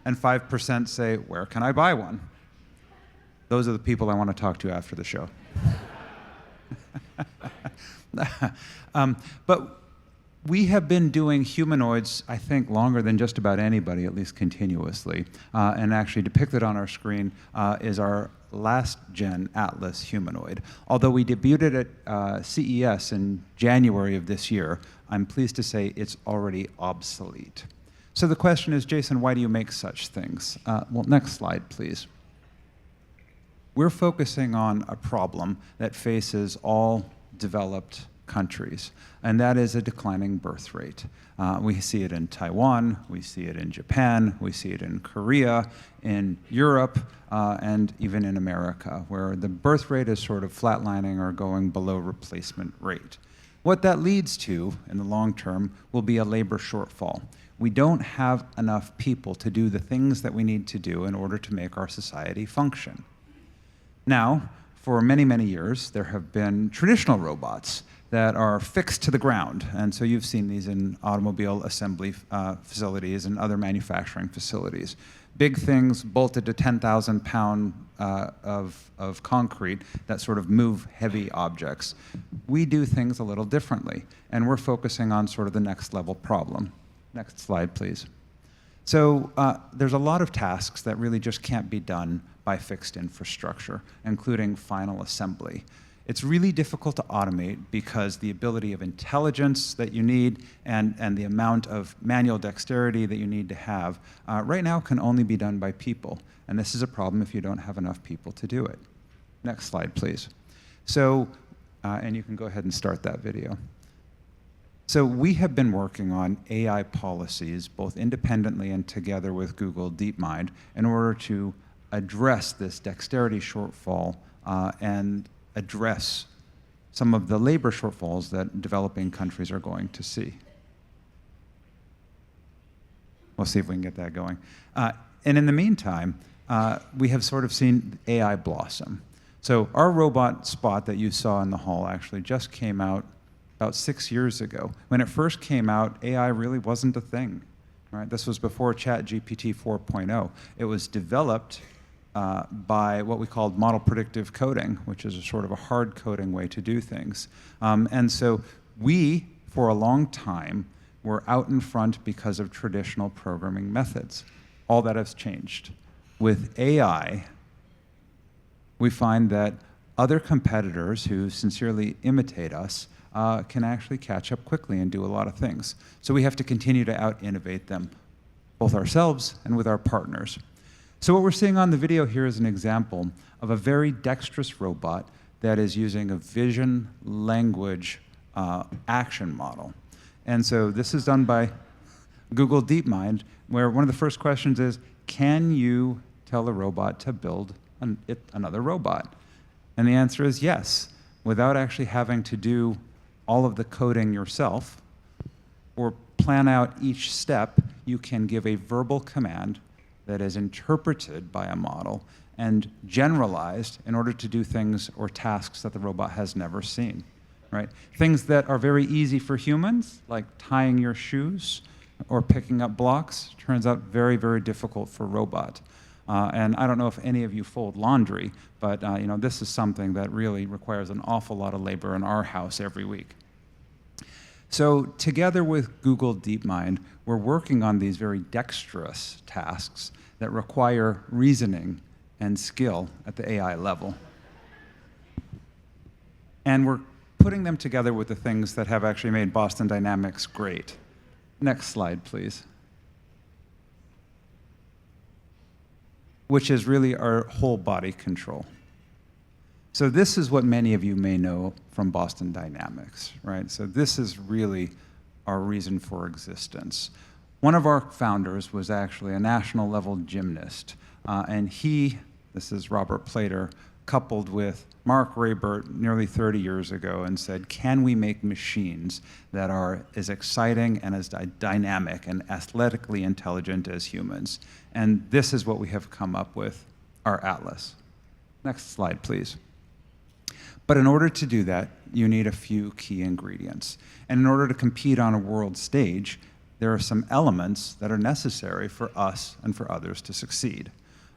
and 5% say, where can I buy one? Those are the people I want to talk to after the show. But we have been doing humanoids, I think, longer than just about anybody, at least continuously. And actually depicted on our screen is our last gen Atlas humanoid. Although we debuted it at CES in January of this year, I'm pleased to say it's already obsolete. So the question is, Jason, why do you make such things? Well, next slide, please. We're focusing on a problem that faces all developed countries, and that is a declining birth rate. We see it in Taiwan, we see it in Japan, we see it in Korea, in Europe, and even in America, where the birth rate is sort of flatlining or going below replacement rate. What that leads to in the long term will be a labor shortfall. We don't have enough people to do the things that we need to do in order to make our society function. Now, for many, many years, there have been traditional robots that are fixed to the ground. And so you've seen these in automobile assembly facilities and other manufacturing facilities. Big things bolted to 10,000 pound of concrete that sort of move heavy objects. We do things a little differently, and we're focusing on sort of the next level problem. Next slide, please. So there's a lot of tasks that really just can't be done by fixed infrastructure, including final assembly. It's really difficult to automate because the ability of intelligence that you need and the amount of manual dexterity that you need to have right now can only be done by people. And this is a problem if you don't have enough people to do it. Next slide, please. So, and you can go ahead and start that video. So we have been working on AI policies, both independently and together with Google DeepMind, in order to address this dexterity shortfall and address some of the labor shortfalls that developing countries are going to see. We'll see if we can get that going. And in the meantime, we have sort of seen AI blossom. So our robot Spot that you saw in the hall actually just came out about 6 years ago. When it first came out, AI really wasn't a thing. Right? This was before ChatGPT 4.0. It was developed by what we called model predictive coding, which is a sort of a hard coding way to do things. And so we, for a long time, were out in front because of traditional programming methods. All that has changed. With AI, we find that other competitors who sincerely imitate us can actually catch up quickly and do a lot of things. So we have to continue to out-innovate them, both ourselves and with our partners. So what we're seeing on the video here is an example of a very dexterous robot that is using a vision language action model. And so this is done by Google DeepMind, where one of the first questions is, can you tell a robot to build another robot? And the answer is yes, without actually having to do all of the coding yourself or plan out each step. You can give a verbal command that is interpreted by a model and generalized in order to do things or tasks that the robot has never seen, right? Things that are very easy for humans, like tying your shoes or picking up blocks, turns out very, very difficult for robot. And I don't know if any of you fold laundry, but you know, this is something that really requires an awful lot of labor in our house every week. So together with Google DeepMind, we're working on these very dexterous tasks that require reasoning and skill at the AI level. And we're putting them together with the things that have actually made Boston Dynamics great. Next slide, please. Which is really our whole body control. So this is what many of you may know from Boston Dynamics, right? So this is really our reason for existence. One of our founders was actually a national level gymnast, and this is Robert Plater, coupled with Mark Raybert nearly 30 years ago and said, can we make machines that are as exciting and as dynamic and athletically intelligent as humans? And this is what we have come up with, our Atlas. Next slide, please. But in order to do that, you need a few key ingredients. And in order to compete on a world stage, there are some elements that are necessary for us and for others to succeed.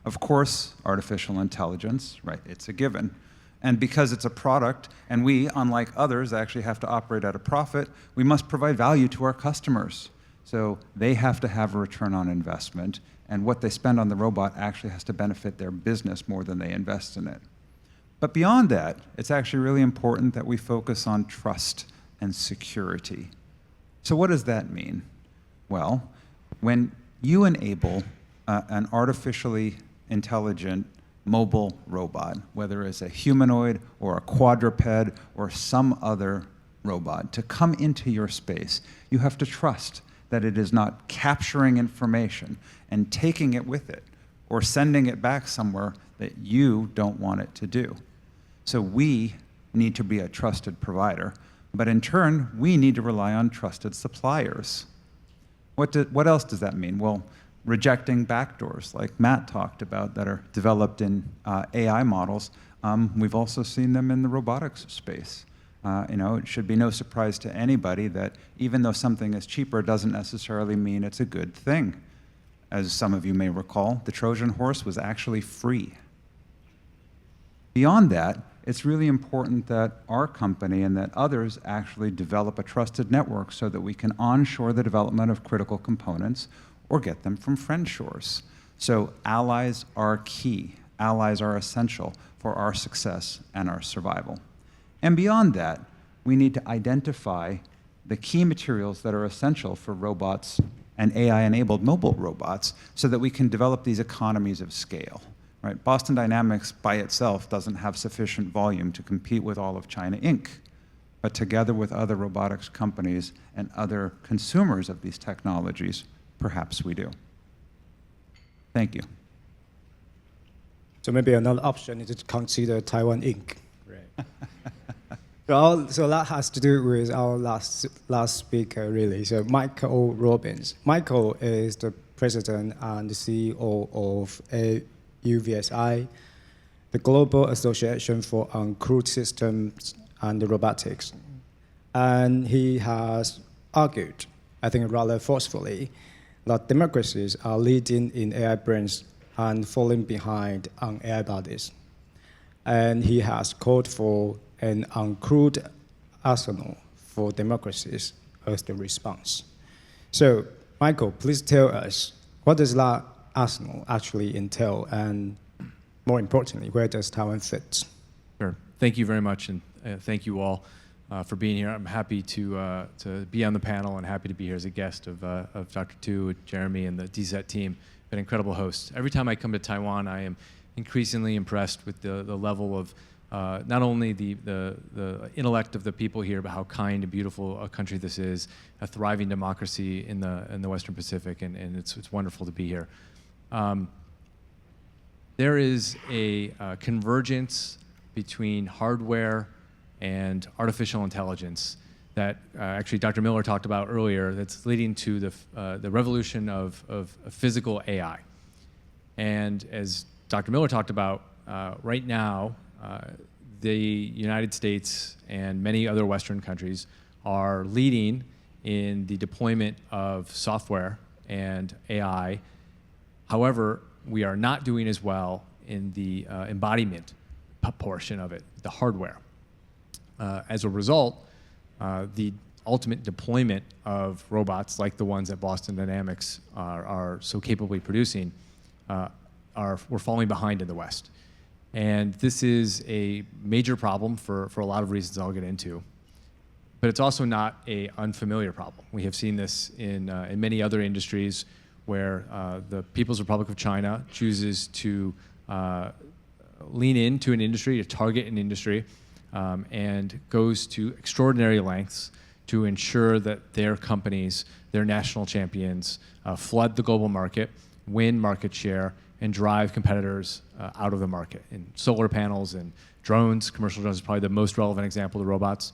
Of course, artificial intelligence, right, it's a given. And because it's a product, and we, unlike others, actually have to operate at a profit, we must provide value to our customers. So they have to have a return on investment, and what they spend on the robot actually has to benefit their business more than they invest in it. But beyond that, it's actually really important that we focus on trust and security. So what does that mean? Well, when you enable an artificially intelligent mobile robot, whether it's a humanoid or a quadruped or some other robot, to come into your space, you have to trust that it is not capturing information and taking it with it or sending it back somewhere that you don't want it to do. So we need to be a trusted provider, But in turn, we need to rely on trusted suppliers. What else does that mean? Well, rejecting backdoors, like Matt talked about, that are developed in AI models. We've also seen them in the robotics space. It should be no surprise to anybody that even though something is cheaper doesn't necessarily mean it's a good thing. As some of you may recall, the Trojan horse was actually free. Beyond that, it's really important that our company and that others actually develop a trusted network so that we can onshore the development of critical components or get them from friend shores. So allies are key. Allies are essential for our success and our survival. And beyond that, we need to identify the key materials that are essential for robots and AI-enabled mobile robots so that we can develop these economies of scale. Right? Boston Dynamics by itself doesn't have sufficient volume to compete with all of China Inc. But together with other robotics companies and other consumers of these technologies, perhaps we do. Thank you. So maybe another option is to consider Taiwan Inc. Right. So that has to do with our last speaker, really. So Michael Robbins. Michael is the president and the CEO of UVSI, the Global Association for Uncrewed Systems and Robotics. And he has argued, I think rather forcefully, that democracies are leading in AI brains and falling behind on AI bodies. And he has called for an uncrewed arsenal for democracies as the response. So, Michael, please tell us, what does that arsenal actually entail, and more importantly, where does Taiwan fit? Sure. Thank you very much, and thank you all for being here. I'm happy to be on the panel and happy to be here as a guest of Dr. Tu, Jeremy, and the Dset team. Been incredible hosts. Every time I come to Taiwan, I am increasingly impressed with the level of not only the intellect of the people here, but how kind and beautiful a country this is, a thriving democracy in the Western Pacific, and it's wonderful to be here. There is a convergence between hardware and artificial intelligence that actually Dr. Miller talked about earlier, that's leading to the revolution of physical AI. And as Dr. Miller talked about, right now, the United States and many other Western countries are leading in the deployment of software and AI. However, we are not doing as well in the embodiment portion of it, the hardware. As a result, the ultimate deployment of robots like the ones that Boston Dynamics are so capably producing we're falling behind in the West. And this is a major problem for a lot of reasons I'll get into. But it's also not an unfamiliar problem. We have seen this in many other industries where the People's Republic of China chooses to lean into an industry, to target an industry, and goes to extraordinary lengths to ensure that their companies, their national champions, flood the global market, win market share, and drive competitors out of the market. In solar panels and drones, commercial drones is probably the most relevant example of the robots.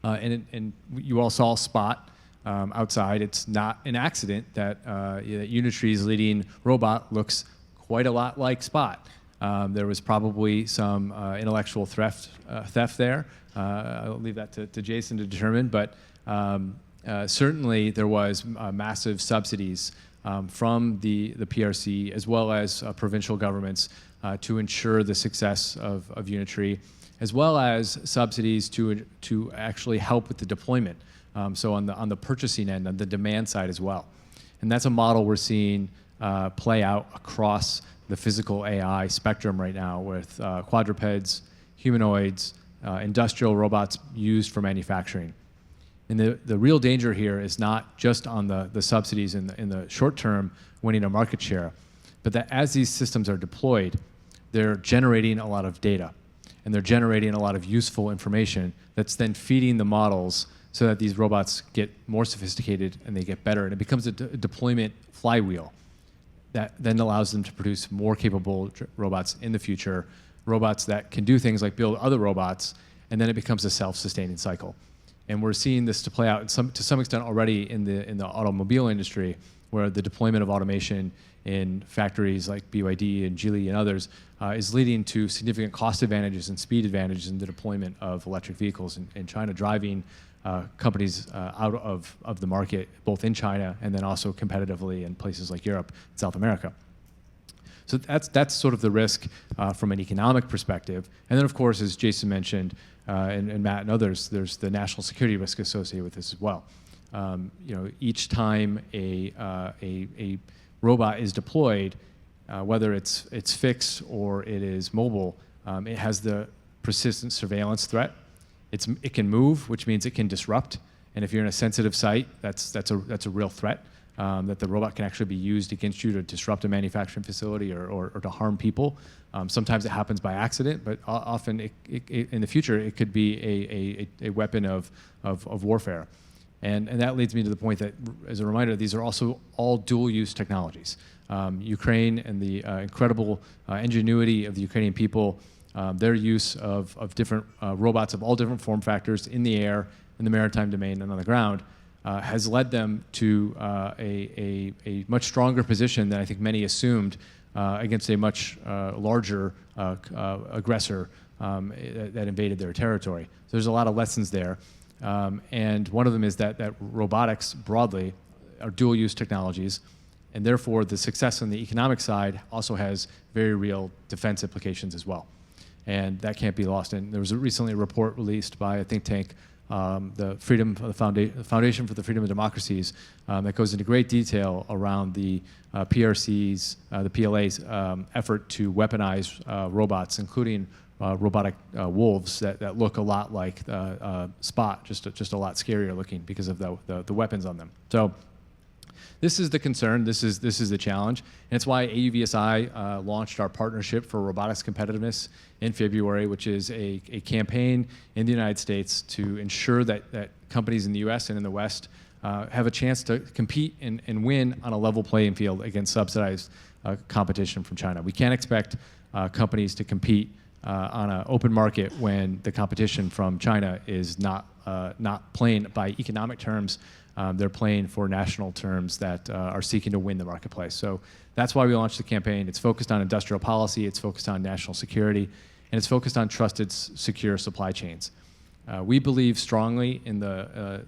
And you all saw Spot outside. It's not an accident that Unitree's leading robot looks quite a lot like Spot. There was probably some intellectual theft there. I'll leave that to Jason to determine, but certainly there was massive subsidies from the PRC as well as provincial governments to ensure the success of Unitree, as well as subsidies to actually help with the deployment. So on the purchasing end, on the demand side as well. And that's a model we're seeing play out across the physical AI spectrum right now with quadrupeds, humanoids, industrial robots used for manufacturing. And the real danger here is not just on the subsidies in the short term winning a market share, but that as these systems are deployed, they're generating a lot of data, and they're generating a lot of useful information that's then feeding the models so that these robots get more sophisticated and they get better. And it becomes a deployment flywheel that then allows them to produce more capable robots in the future, robots that can do things like build other robots, and then it becomes a self-sustaining cycle. And we're seeing this to play out to some extent already in the automobile industry, where the deployment of automation in factories like BYD and Geely and others is leading to significant cost advantages and speed advantages in the deployment of electric vehicles in China, driving companies out of the market, both in China and then also competitively in places like Europe and South America. So that's sort of the risk from an economic perspective. And then, of course, as Jason mentioned, and Matt and others, there's the national security risk associated with this as well. Each time a robot is deployed, whether it's fixed or it is mobile, it has the persistent surveillance threat. It can move, which means it can disrupt. And if you're in a sensitive site, that's a real threat. That the robot can actually be used against you to disrupt a manufacturing facility or to harm people. Sometimes it happens by accident, but often in the future it could be a weapon of warfare. And that leads me to the point that, as a reminder, these are also all dual-use technologies. Ukraine and the incredible ingenuity of the Ukrainian people, their use of different robots of all different form factors in the air, in the maritime domain, and on the ground, has led them to a much stronger position than I think many assumed against a much larger aggressor that invaded their territory. So there's a lot of lessons there. And one of them is that robotics broadly are dual-use technologies, and therefore the success on the economic side also has very real defense implications as well. And that can't be lost. And there was recently a report released by a think tank, the Foundation for the Freedom of Democracies, that goes into great detail around the PRC's, the PLA's effort to weaponize robots, including robotic wolves that look a lot like Spot, just a lot scarier looking because of the weapons on them. So this is the concern. This is the challenge, and it's why AUVSI launched our partnership for robotics competitiveness in February, which is a campaign in the United States to ensure that companies in the U.S. and in the West have a chance to compete and win on a level playing field against subsidized competition from China. We can't expect companies to compete on an open market when the competition from China is not playing by economic terms. They're playing for national terms that are seeking to win the marketplace. So that's why we launched the campaign. It's focused on industrial policy, it's focused on national security, and it's focused on trusted, secure supply chains. We believe strongly in the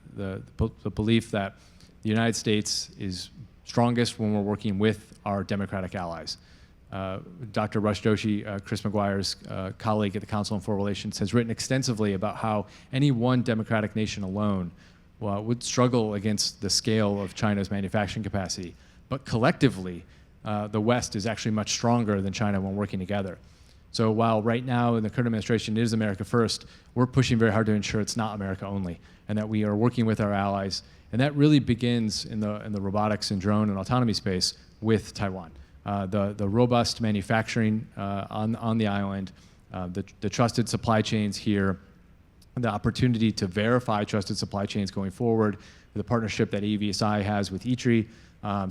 belief that the United States is strongest when we're working with our democratic allies. Dr. Rush Doshi, Chris McGuire's colleague at the Council on Foreign Relations, has written extensively about how any one democratic nation alone would struggle against the scale of China's manufacturing capacity. But collectively, the West is actually much stronger than China when working together. So while right now in the current administration it is America first, we're pushing very hard to ensure it's not America only, and that we are working with our allies. And that really begins in the robotics and drone and autonomy space with Taiwan. The robust manufacturing on the island, the trusted supply chains here, the opportunity to verify trusted supply chains going forward, the partnership that AUVSI has with ITRI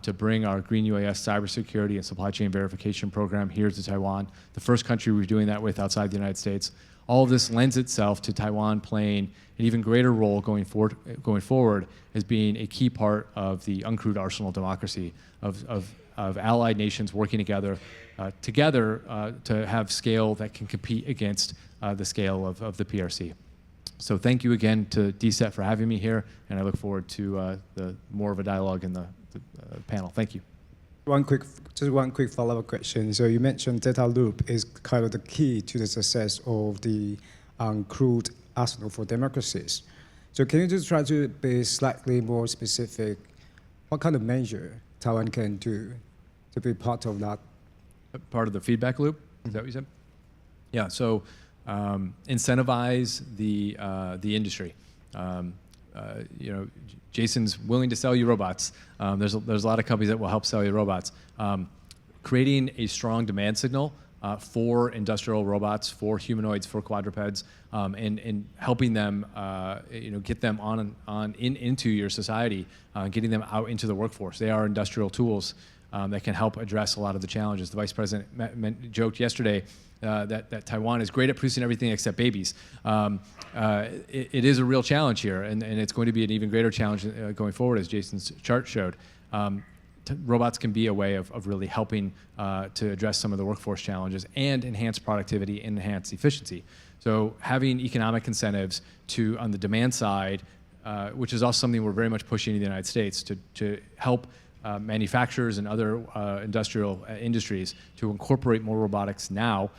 to bring our Green UAS cybersecurity and supply chain verification program here to Taiwan, the first country we're doing that with outside the United States. All of this lends itself to Taiwan playing an even greater role going forward as being a key part of the uncrewed arsenal of democracy, of allied nations working together to have scale that can compete against the scale of the PRC. So thank you again to Dset for having me here, and I look forward to more of a dialogue in the panel. Thank you. Just one quick follow-up question. So you mentioned data loop is kind of the key to the success of the uncrewed arsenal for democracies. So can you just try to be slightly more specific? What kind of measure Taiwan can do to be part of that? Part of the feedback loop? Is that what you said? Yeah. So incentivize the industry. Jason's willing to sell you robots. There's a lot of companies that will help sell you robots. Creating a strong demand signal for industrial robots, for humanoids, for quadrupeds, and helping them, get them into your society, getting them out into the workforce. They are industrial tools. that can help address a lot of the challenges. The Vice President joked yesterday that Taiwan is great at producing everything except babies. It is a real challenge here, and it's going to be an even greater challenge going forward, as Jason's chart showed. Robots can be a way of really helping to address some of the workforce challenges and enhance productivity and enhance efficiency. So having economic incentives on the demand side, which is also something we're very much pushing in the United States, to help manufacturers and other industrial industries to incorporate more robotics now,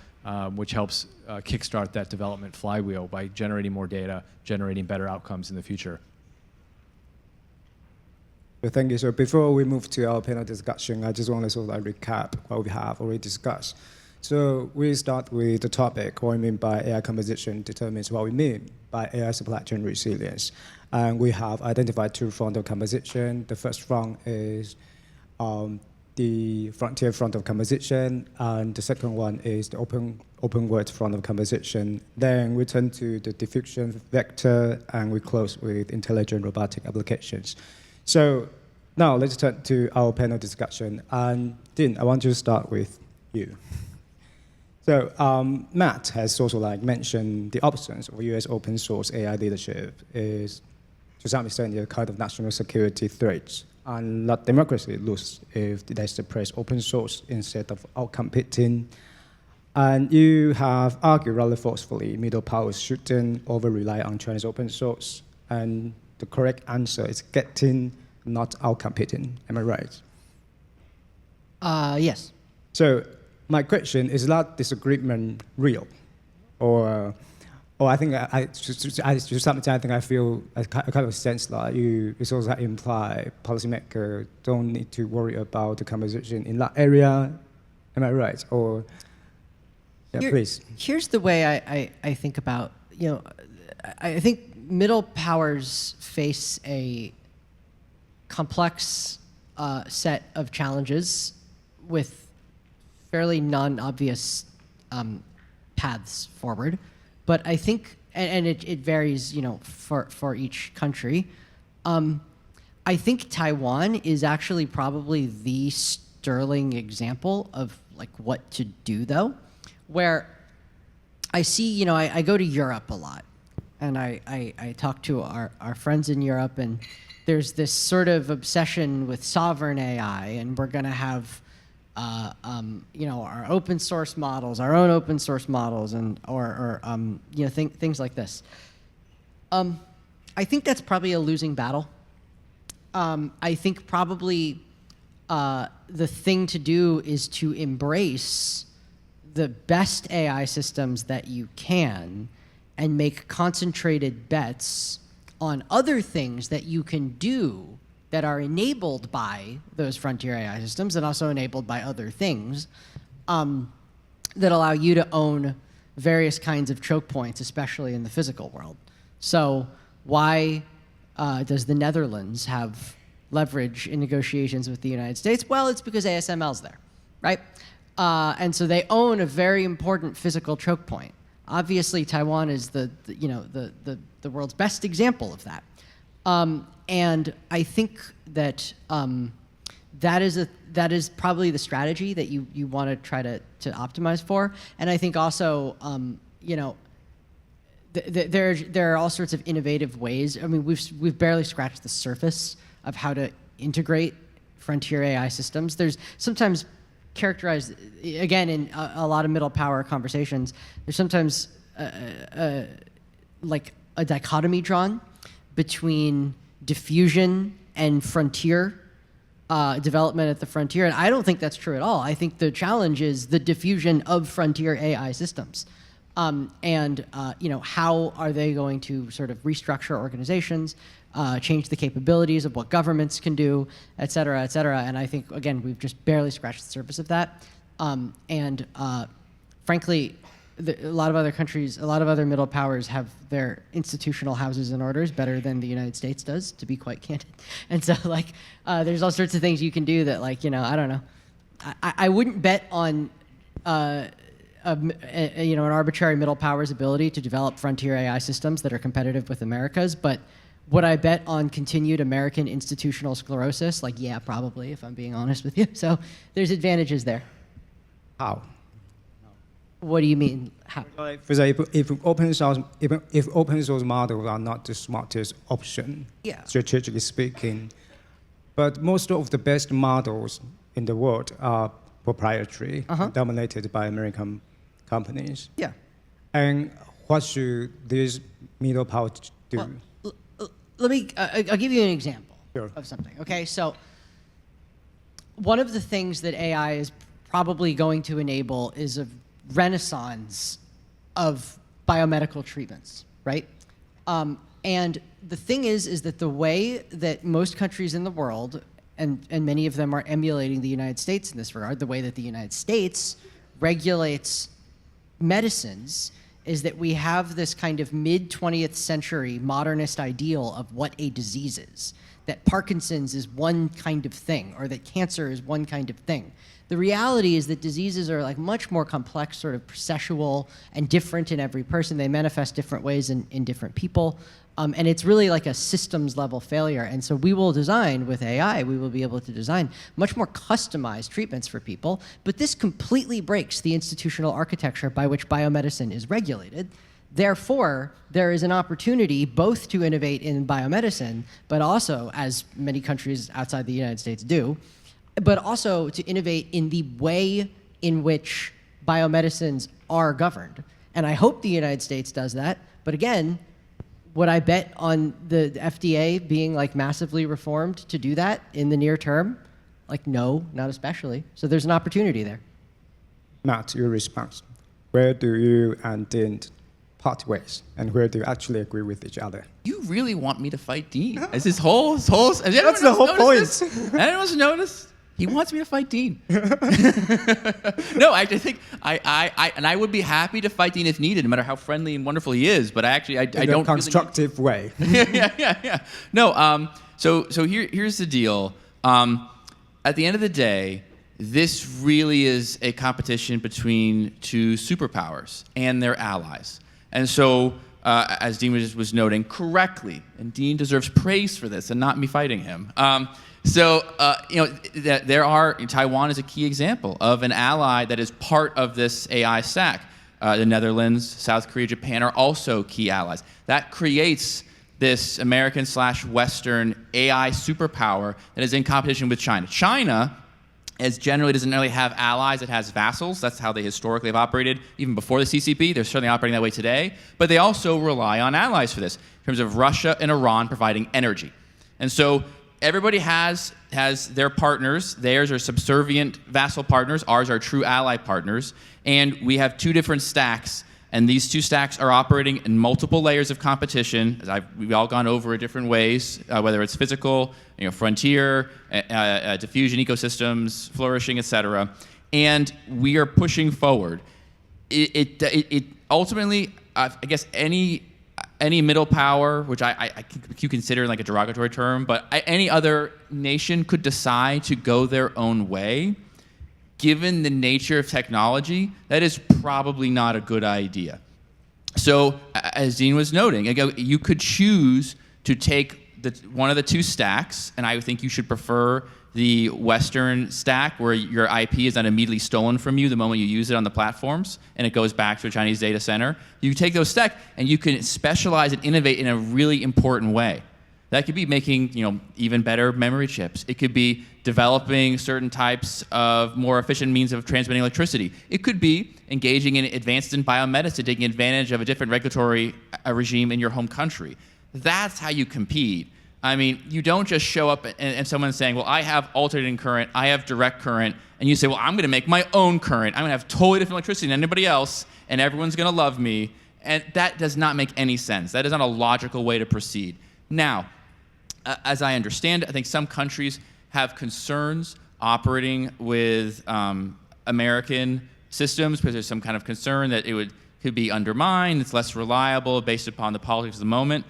which helps kickstart that development flywheel by generating more data, generating better outcomes in the future. Well, thank you. So before we move to our panel discussion, I just want to sort of recap what we have already discussed. So we start with the topic, what we mean by AI composition determines what we mean by AI supply chain resilience. And we have identified two fronts of composition. The first front is the frontier front of composition, and the second one is the open world front of composition. Then we turn to the diffusion vector, and we close with intelligent robotic applications. So now let's turn to our panel discussion. And Dean, I want to start with you. So Matt has also mentioned the absence of US open source AI leadership is to some extent a kind of national security threat, and let democracy lose if they suppress open source instead of outcompeting. And you have argued rather forcefully middle powers shouldn't over-rely on China's open source, and the correct answer is getting, not outcompeting. Am I right? Yes. So my question is that disagreement real, or I think to some extent I think I feel a kind of sense that it sort of imply policymakers don't need to worry about the composition in that area. Am I right? Or please. Here's the way I think about, I think middle powers face a complex set of challenges with fairly non-obvious paths forward. But I think, and it varies, for each country. I think Taiwan is actually probably the sterling example of what to do, though, where I see, I go to Europe a lot, and I talk to our friends in Europe, and there's this sort of obsession with sovereign AI, and we're going to have our open source models, our own open source models, and things like this. I think that's probably a losing battle. I think probably the thing to do is to embrace the best AI systems that you can and make concentrated bets on other things that you can do that are enabled by those frontier AI systems and also enabled by other things that allow you to own various kinds of choke points, especially in the physical world. So why does the Netherlands have leverage in negotiations with the United States? Well, it's because ASML's there, right? And so they own a very important physical choke point. Obviously, Taiwan is the world's best example of that. And I think that that is probably the strategy that you want to try to optimize for. And I think also, there are all sorts of innovative ways. I mean, we've barely scratched the surface of how to integrate frontier AI systems. There's sometimes characterized, again, in a lot of middle power conversations, there's sometimes like a dichotomy drawn between diffusion and frontier development at the frontier, and I don't think that's true at all. I think the challenge is the diffusion of frontier AI systems, and how are they going to sort of restructure organizations, change the capabilities of what governments can do, et cetera, et cetera. And I think, again, we've just barely scratched the surface of that. Frankly, a lot of other countries, a lot of other middle powers have their institutional houses and orders better than the United States does, to be quite candid. And so, there's all sorts of things you can do that, I don't know. I wouldn't bet on, an arbitrary middle power's ability to develop frontier AI systems that are competitive with America's, but Would I bet on continued American institutional sclerosis? Like, yeah, probably, if I'm being honest with you. So there's advantages there. How? What do you mean? How? Like, for example, if open source models are not the smartest option, Yeah. strategically speaking, but most of the best models in the world are proprietary, dominated by American companies. Yeah. And what should this middle power do? Well, let me, I'll give you an example Sure. of something, okay? So one of the things that AI is probably going to enable is a renaissance of biomedical treatments, right? And the thing is that the way that most countries in the world, and many of them are emulating the United States in this regard, the way that the United States regulates medicines is that we have this kind of mid-20th century modernist ideal of what a disease is, that Parkinson's is one kind of thing, or that cancer is one kind of thing. The reality is that diseases are like much more complex, sort of processual and different in every person. They manifest different ways in different people. And it's really like a systems level failure. And so we will design with AI, we will be able to design much more customized treatments for people. But this completely breaks the institutional architecture by which biomedicine is regulated. Therefore, there is an opportunity both to innovate in biomedicine, but also, as many countries outside the United States do, but also to innovate in the way in which biomedicines are governed. And I hope the United States does that. But again, would I bet on the FDA being like massively reformed to do that in the near term? Like, no, not especially. So there's an opportunity there. Matt, your response. Where do you and Dean part ways, and where do you actually agree with each other? You really want me to fight Dean? Is this whole? That's the whole point. Anyone's noticed? He wants me to fight Dean. No, I think I would be happy to fight Dean if needed, no matter how friendly and wonderful he is. But I don't In a constructive way. yeah. No. So here's the deal. At the end of the day, this really is a competition between two superpowers and their allies. And so, as Dean was noting correctly, and Dean deserves praise for this and not me fighting him. Taiwan is a key example of an ally that is part of this AI stack. The Netherlands, South Korea, Japan are also key allies. That creates this American/Western AI superpower that is in competition with China. China, as generally doesn't really have allies, it has vassals. That's how they historically have operated, even before the CCP. They're certainly operating that way today. But they also rely on allies for this, in terms of Russia and Iran providing energy. And so everybody has their partners. Theirs are subservient vassal partners. Ours are true ally partners. And we have two different stacks. And these two stacks are operating in multiple layers of competition, as we've all gone over in different ways, whether it's physical, frontier, diffusion ecosystems, flourishing, et cetera. And we are pushing forward. It ultimately, I guess, any middle power, which you consider like a derogatory term, but any other nation could decide to go their own way. Given the nature of technology, that is probably not a good idea. So, as Dean was noting, you could choose to take one of the two stacks, and I think you should prefer the Western stack, where your IP is not immediately stolen from you the moment you use it on the platforms, and it goes back to a Chinese data center. You take those stacks, and you can specialize and innovate in a really important way. That could be making even better memory chips. It could be developing certain types of more efficient means of transmitting electricity. It could be engaging in advances in biomedicine, taking advantage of a different regulatory regime in your home country. That's how you compete. I mean, you don't just show up and someone's saying, well, I have alternating current, I have direct current, and you say, well, I'm going to make my own current. I'm going to have totally different electricity than anybody else, and everyone's going to love me. And that does not make any sense. That is not a logical way to proceed. Now, as I understand it, I think some countries have concerns operating with American systems because there's some kind of concern that could be undermined, it's less reliable based upon the politics of the moment.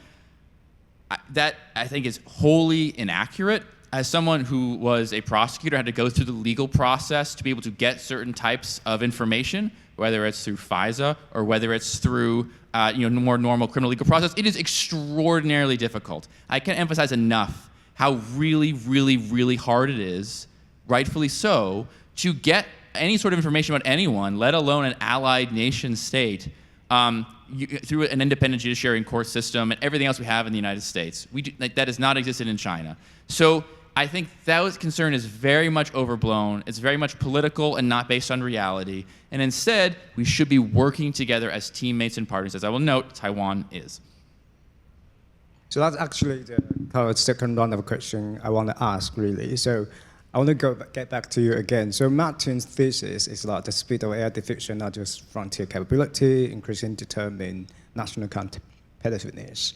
That, I think, is wholly inaccurate. As someone who was a prosecutor, had to go through the legal process to be able to get certain types of information whether it's through FISA or whether it's through more normal criminal legal process, it is extraordinarily difficult. I can't emphasize enough how really, really, really hard it is, rightfully so, to get any sort of information about anyone, let alone an allied nation state, through an independent judiciary and court system and everything else we have in the United States. That has not existed in China. So I think that concern is very much overblown. It's very much political and not based on reality. And instead, we should be working together as teammates and partners. As I will note, Taiwan is. So that's actually the second round of question I want to ask, really. So I want to get back to you again. So Martin's thesis is that the speed of AI diffusion, not just frontier capability, increasingly determine national competitiveness.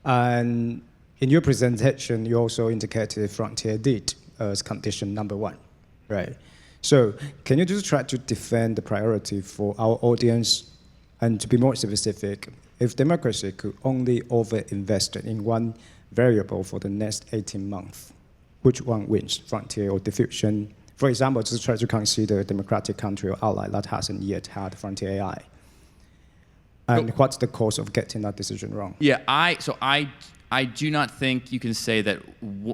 And in your presentation, you also indicated frontier need as condition number one, right? So can you just try to defend the priority for our audience? And to be more specific, if democracy could only overinvest in one variable for the next 18 months, which one wins, frontier or diffusion? For example, just try to consider a democratic country or ally that hasn't yet had frontier AI. And what's the cause of getting that decision wrong? Yeah, I do not think you can say that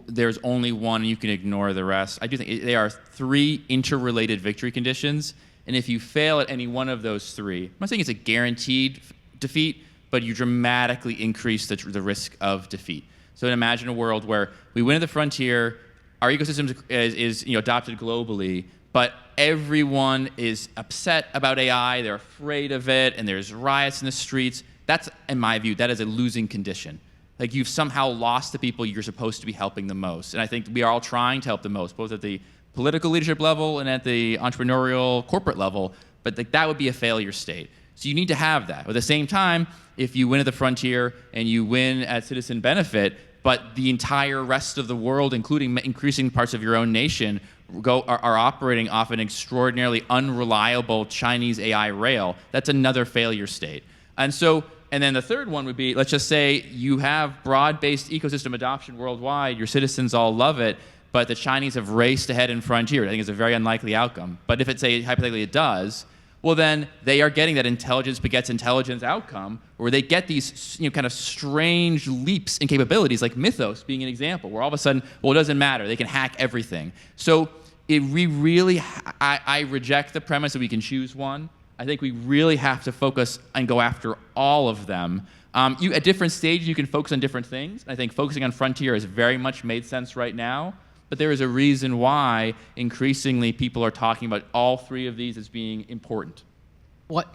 there's only one and you can ignore the rest. I do think they are three interrelated victory conditions, and if you fail at any one of those three, I'm not saying it's a guaranteed defeat, but you dramatically increase the risk of defeat. So imagine a world where we win at the frontier, our ecosystem is adopted globally, but everyone is upset about AI, they're afraid of it, and there's riots in the streets. That's, in my view, that is a losing condition. Like, you've somehow lost the people you're supposed to be helping the most. And I think we are all trying to help the most, both at the political leadership level and at the entrepreneurial corporate level, but that would be a failure state. So you need to have that. At the same time, if you win at the frontier and you win at citizen benefit, but the entire rest of the world, including increasing parts of your own nation, are operating off an extraordinarily unreliable Chinese AI rail, that's another failure state. And then the third one would be, let's just say you have broad-based ecosystem adoption worldwide, your citizens all love it, but the Chinese have raced ahead in frontier. I think it's a very unlikely outcome. But if hypothetically it does, well then they are getting that intelligence begets intelligence outcome, where they get these kind of strange leaps in capabilities, like Mythos being an example, where all of a sudden, well, it doesn't matter, they can hack everything. So I reject the premise that we can choose one. I think we really have to focus and go after all of them. At different stages, you can focus on different things. I think focusing on frontier has very much made sense right now, but there is a reason why increasingly people are talking about all three of these as being important.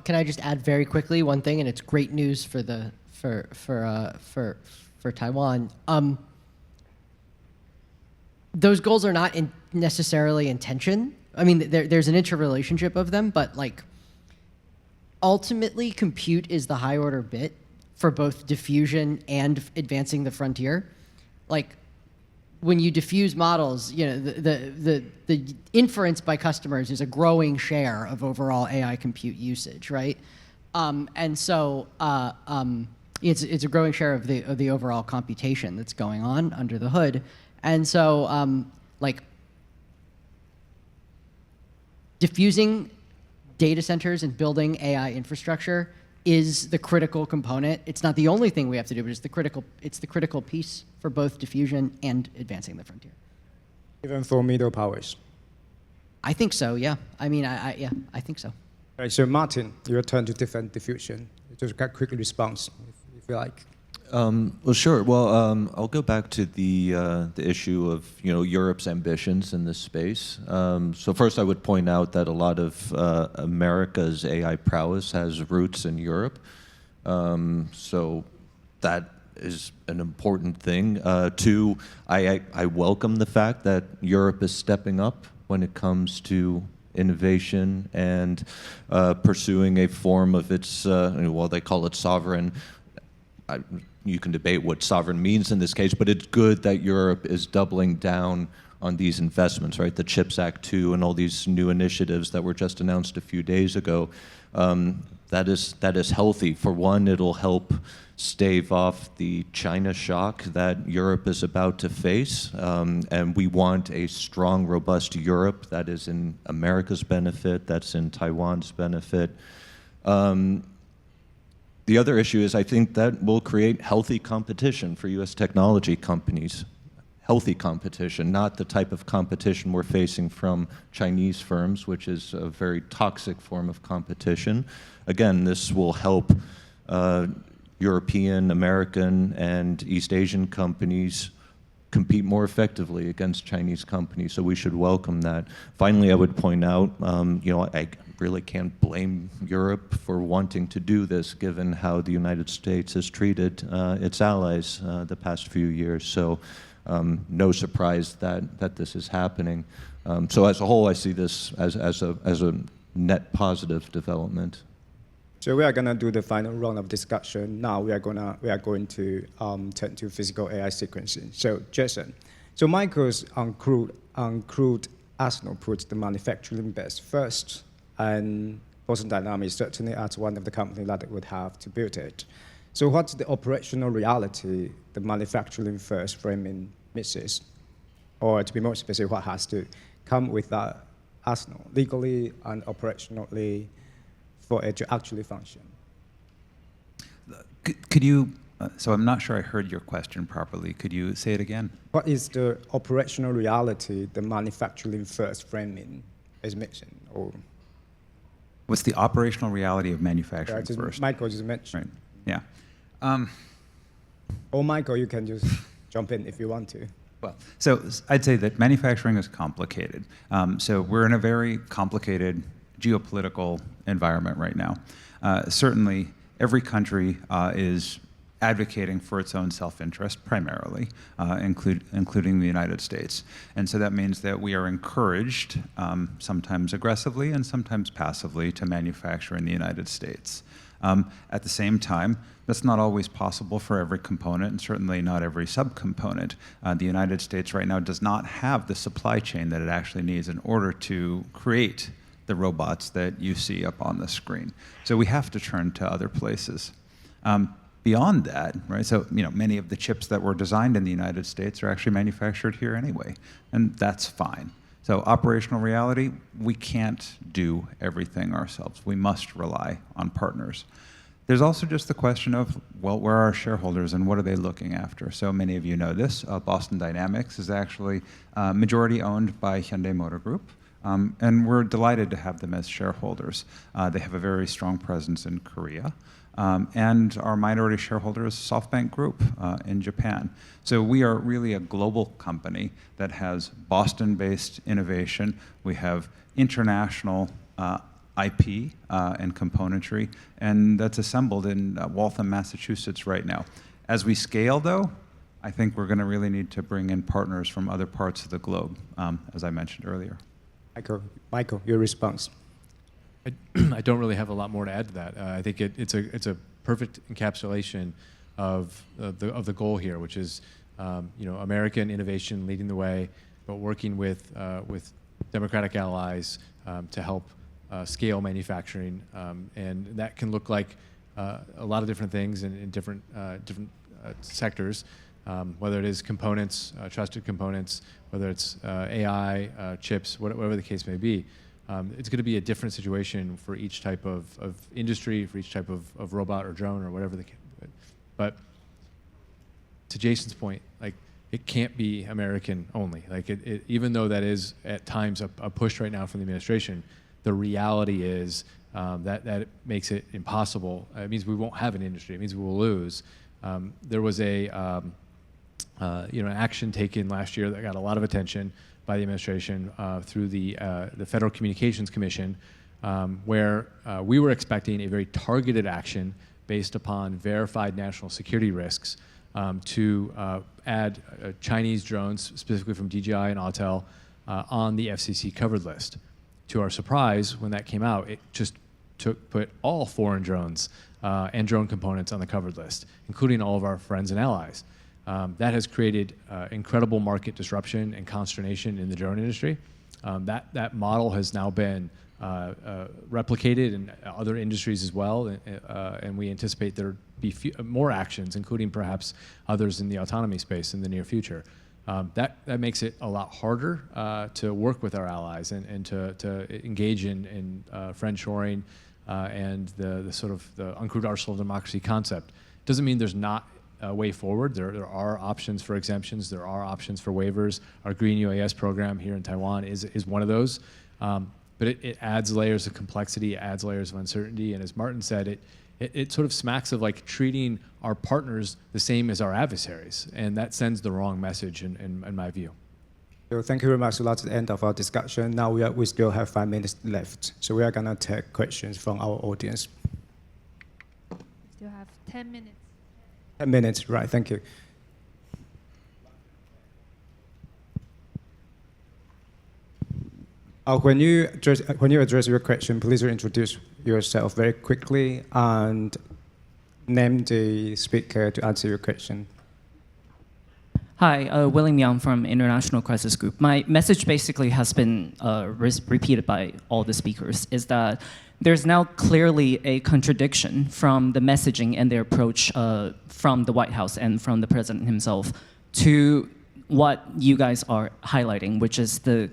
Can I just add very quickly one thing, and it's great news for Taiwan. Those goals are not necessarily in tension. I mean, there's an interrelationship of them, but ultimately, compute is the high order bit for both diffusion and advancing the frontier. When you diffuse models, the inference by customers is a growing share of overall AI compute usage, right? It's a growing share of the overall computation that's going on under the hood, and so diffusing data centers and building AI infrastructure is the critical component. It's not the only thing we have to do, but it's the critical piece for both diffusion and advancing the frontier. Even for middle powers? I think so, yeah. I mean, I think so. All right, so Martin, your turn to defend diffusion. Just a quick response, if you like. Well, sure. Well, I'll go back to the issue of Europe's ambitions in this space. So first, I would point out that a lot of America's AI prowess has roots in Europe. So that is an important thing. Two, I welcome the fact that Europe is stepping up when it comes to innovation and pursuing a form of its, well, they call it sovereign. You can debate what sovereign means in this case, but it's good that Europe is doubling down on these investments, right? The CHIPS Act 2 and all these new initiatives that were just announced a few days ago. that is healthy. For one, it'll help stave off the China shock that Europe is about to face, and we want a strong, robust Europe that is in America's benefit, that's in Taiwan's benefit. The other issue is I think that will create healthy competition for US technology companies. Healthy competition, not the type of competition we're facing from Chinese firms, which is a very toxic form of competition. Again, this will help European, American, and East Asian companies compete more effectively against Chinese companies, so we should welcome that. Finally, I would point out, I really can't blame Europe for wanting to do this, given how the United States has treated its allies the past few years. So no surprise that this is happening. So as a whole, I see this as a net positive development. So we are going to do the final round of discussion. Now we are going to turn to physical AI sequencing. So Jason, so Michael's uncrewed arsenal puts the manufacturing base first, and Boston Dynamics certainly as one of the companies that would have to build it. So what's the operational reality the manufacturing first framing misses? Or to be more specific, what has to come with that arsenal legally and operationally for it to actually function? Could you, so I'm not sure I heard your question properly. Could you say it again? What is the operational reality the manufacturing first framing is missing? Or What's the operational reality of manufacturing first? Michael just mentioned. Right. Yeah. Or Michael, you can just jump in if you want to. Well, so I'd say that manufacturing is complicated. So we're in a very complicated geopolitical environment right now. Certainly, every country is advocating for its own self-interest primarily, including the United States. And so that means that we are encouraged, sometimes aggressively and sometimes passively, to manufacture in the United States. At the same time, that's not always possible for every component, and certainly not every subcomponent. The United States right now does not have the supply chain that it actually needs in order to create the robots that you see up on the screen. So we have to turn to other places. Beyond that, right, so many of the chips that were designed in the United States are actually manufactured here anyway, and that's fine. So operational reality, we can't do everything ourselves. We must rely on partners. There's also just the question of, well, where are our shareholders and what are they looking after? So many of you know this, Boston Dynamics is actually majority owned by Hyundai Motor Group. And we're delighted to have them as shareholders. They have a very strong presence in Korea. And our minority shareholder is SoftBank Group in Japan. So we are really a global company that has Boston-based innovation. We have international IP and componentry, and that's assembled in Waltham, Massachusetts right now. As we scale, though, I think we're going to really need to bring in partners from other parts of the globe, as I mentioned earlier. Michael, your response. I don't really have a lot more to add to that. I think it's a perfect encapsulation of the goal here, which is American innovation leading the way, but working with democratic allies to help scale manufacturing, and that can look like a lot of different things in different sectors, whether it is components, trusted components, whether it's AI, chips, whatever the case may be. It's going to be a different situation for each type of industry, for each type of robot or drone or whatever the case. But to Jason's point, like, it can't be American only. Like, even though that is at times a push right now from the administration, the reality is that it makes it impossible. It means we won't have an industry. It means we will lose. There was an action taken last year that got a lot of attention by the administration through the Federal Communications Commission, where we were expecting a very targeted action based upon verified national security risks to add Chinese drones, specifically from DJI and Autel, on the FCC covered list. To our surprise, when that came out, it just put all foreign drones and drone components on the covered list, including all of our friends and allies. That has created incredible market disruption and consternation in the drone industry. That model has now been replicated in other industries as well, and we anticipate there be more actions, including perhaps others in the autonomy space in the near future. That makes it a lot harder to work with our allies and to engage in friendshoring and the sort of the uncrewed arsenal of democracy concept. Doesn't mean there's not a way forward. There are options for exemptions. There are options for waivers. Our Green UAS program here in Taiwan is one of those. But it adds layers of complexity, it adds layers of uncertainty, and as Martin said, it sort of smacks of like treating our partners the same as our adversaries, and that sends the wrong message in my view. So thank you very much. So that's the end of our discussion. Now we still have 5 minutes left, so we are going to take questions from our audience. Still have 10 minutes. 10 minutes, right, thank you. When you address your question, please introduce yourself very quickly and name the speaker to answer your question. Hi, William Yang from International Crisis Group. My message basically has been repeated by all the speakers, is that there's now clearly a contradiction from the messaging and the approach from the White House and from the president himself to what you guys are highlighting, which is the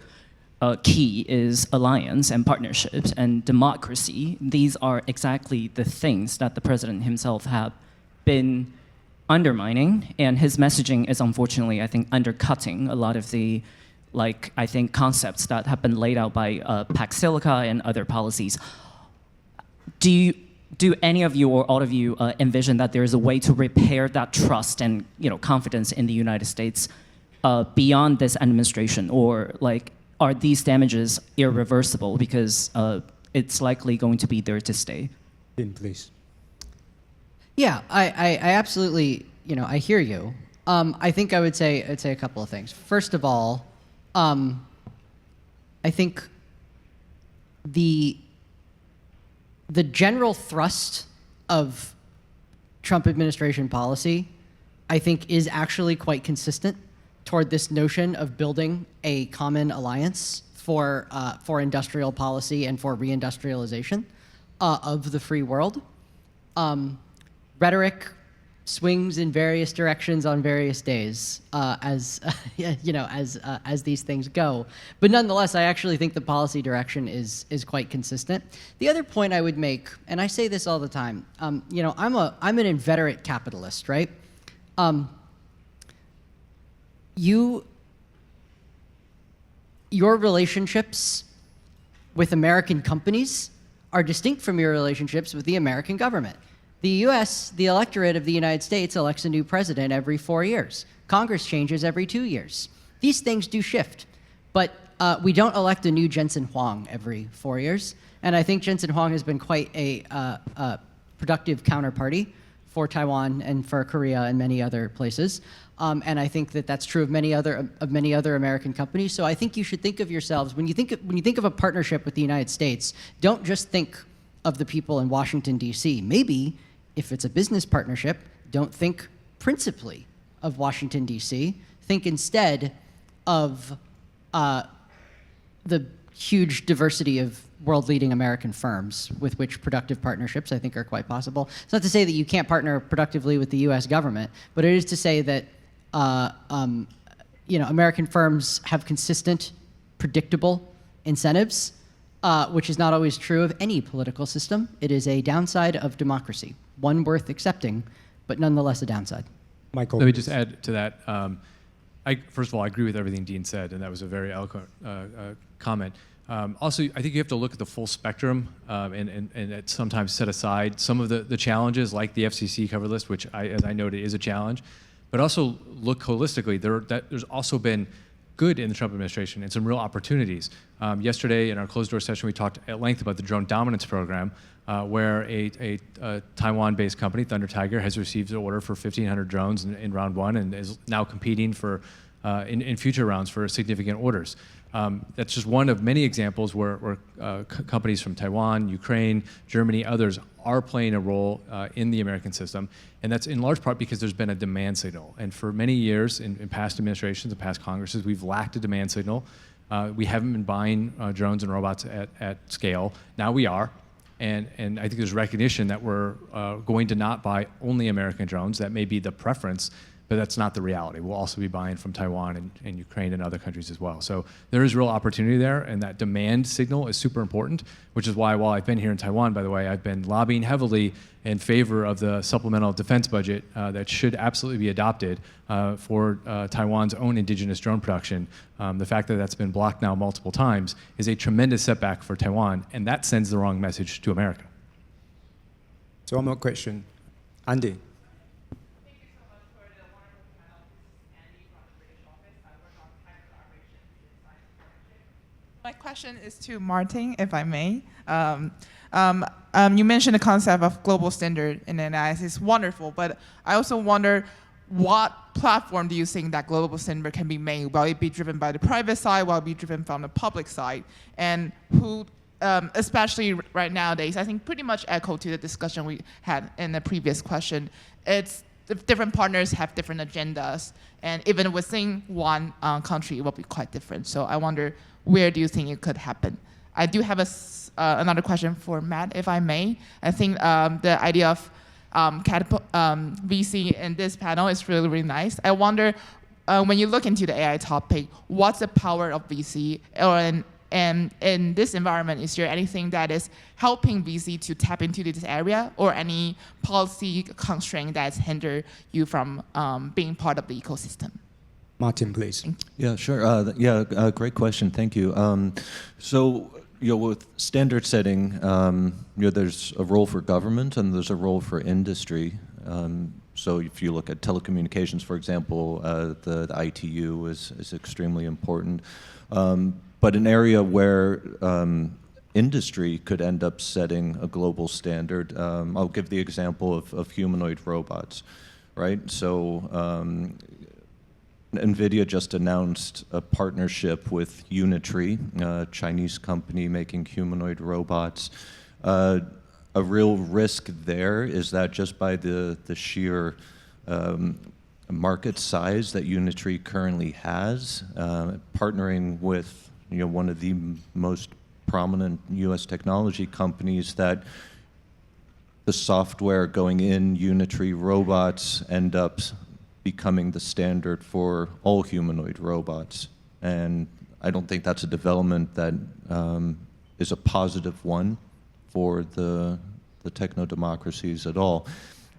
key is alliance and partnerships and democracy. These are exactly the things that the president himself have been undermining, and his messaging is unfortunately, I think, undercutting a lot of the, I think, concepts that have been laid out by Pax Silica and other policies. Do any of you or all of you envision that there is a way to repair that trust and confidence in the United States beyond this administration, or are these damages irreversible because it's likely going to be there to stay? Dean, please. Yeah, I absolutely, I hear you. I think I'd say a couple of things. First of all, I think the general thrust of Trump administration policy, I think, is actually quite consistent toward this notion of building a common alliance for industrial policy and for reindustrialization of the free world. Rhetoric swings in various directions on various days, as these things go. But nonetheless, I actually think the policy direction is quite consistent. The other point I would make, and I say this all the time, I'm an inveterate capitalist, right? Your relationships with American companies are distinct from your relationships with the American government. The U.S., the electorate of the United States, elects a new president every 4 years. Congress changes every 2 years. These things do shift, but we don't elect a new Jensen Huang every 4 years. And I think Jensen Huang has been quite a productive counterparty for Taiwan and for Korea and many other places. And I think that that's true of many other American companies. So I think you should think of yourselves, when you think of a partnership with the United States, don't just think of the people in Washington, D.C. Maybe if it's a business partnership, don't think principally of Washington, D.C. Think instead of the huge diversity of world-leading American firms with which productive partnerships, I think, are quite possible. It's not to say that you can't partner productively with the U.S. government, but it is to say that American firms have consistent, predictable incentives, which is not always true of any political system. It is a downside of democracy, one worth accepting, but nonetheless a downside. Michael. Let me just add to that. First of all, I agree with everything Dean said, and that was a very eloquent comment. Also, I think you have to look at the full spectrum and sometimes set aside some of the challenges, like the FCC cover list, which, as I noted, is a challenge, but also look holistically. There's also been good in the Trump administration and some real opportunities. Yesterday, in our closed-door session, we talked at length about the drone dominance program, where a Taiwan-based company, Thunder Tiger, has received an order for 1,500 drones in round one and is now competing for in future rounds for significant orders. That's just one of many examples where companies from Taiwan, Ukraine, Germany, others are playing a role in the American system. And that's in large part because there's been a demand signal. And for many years in past administrations and past Congresses, we've lacked a demand signal. We haven't been buying drones and robots at scale. Now we are. And I think there's recognition that we're going to not buy only American drones. That may be the preference, but that's not the reality. We'll also be buying from Taiwan and Ukraine and other countries as well. So there is real opportunity there, and that demand signal is super important, which is why while I've been here in Taiwan, by the way, I've been lobbying heavily in favor of the supplemental defense budget that should absolutely be adopted for Taiwan's own indigenous drone production. The fact that that's been blocked now multiple times is a tremendous setback for Taiwan, and that sends the wrong message to America. So one more question. Andy. My question is to Martijn, if I may. You mentioned the concept of global standard in analysis. Wonderful, but I also wonder what platform do you think that global standard can be made? Will it be driven by the private side? Will it be driven from the public side? And who, especially right nowadays, I think pretty much echo to the discussion we had in the previous question. It's the different partners have different agendas, and even within one country, it will be quite different. So I wonder, where do you think it could happen? I do have another question for Matt, if I may. I think the idea of VC in this panel is really, really nice. I wonder, when you look into the AI topic, what's the power of VC? And in this environment, is there anything that is helping VC to tap into this area, or any policy constraint that's hinder you from being part of the ecosystem? Martin, please. Yeah, sure. Great question. Thank you. So, with standard setting, there's a role for government and there's a role for industry. So if you look at telecommunications, for example, the ITU is extremely important. But an area where industry could end up setting a global standard, I'll give the example of humanoid robots, right? So NVIDIA just announced a partnership with Unitree, a Chinese company making humanoid robots. A real risk there is that just by the sheer market size that Unitree currently has, partnering with one of the most prominent US technology companies, that the software going in Unitree robots end up becoming the standard for all humanoid robots. And I don't think that's a development that is a positive one for the techno-democracies at all.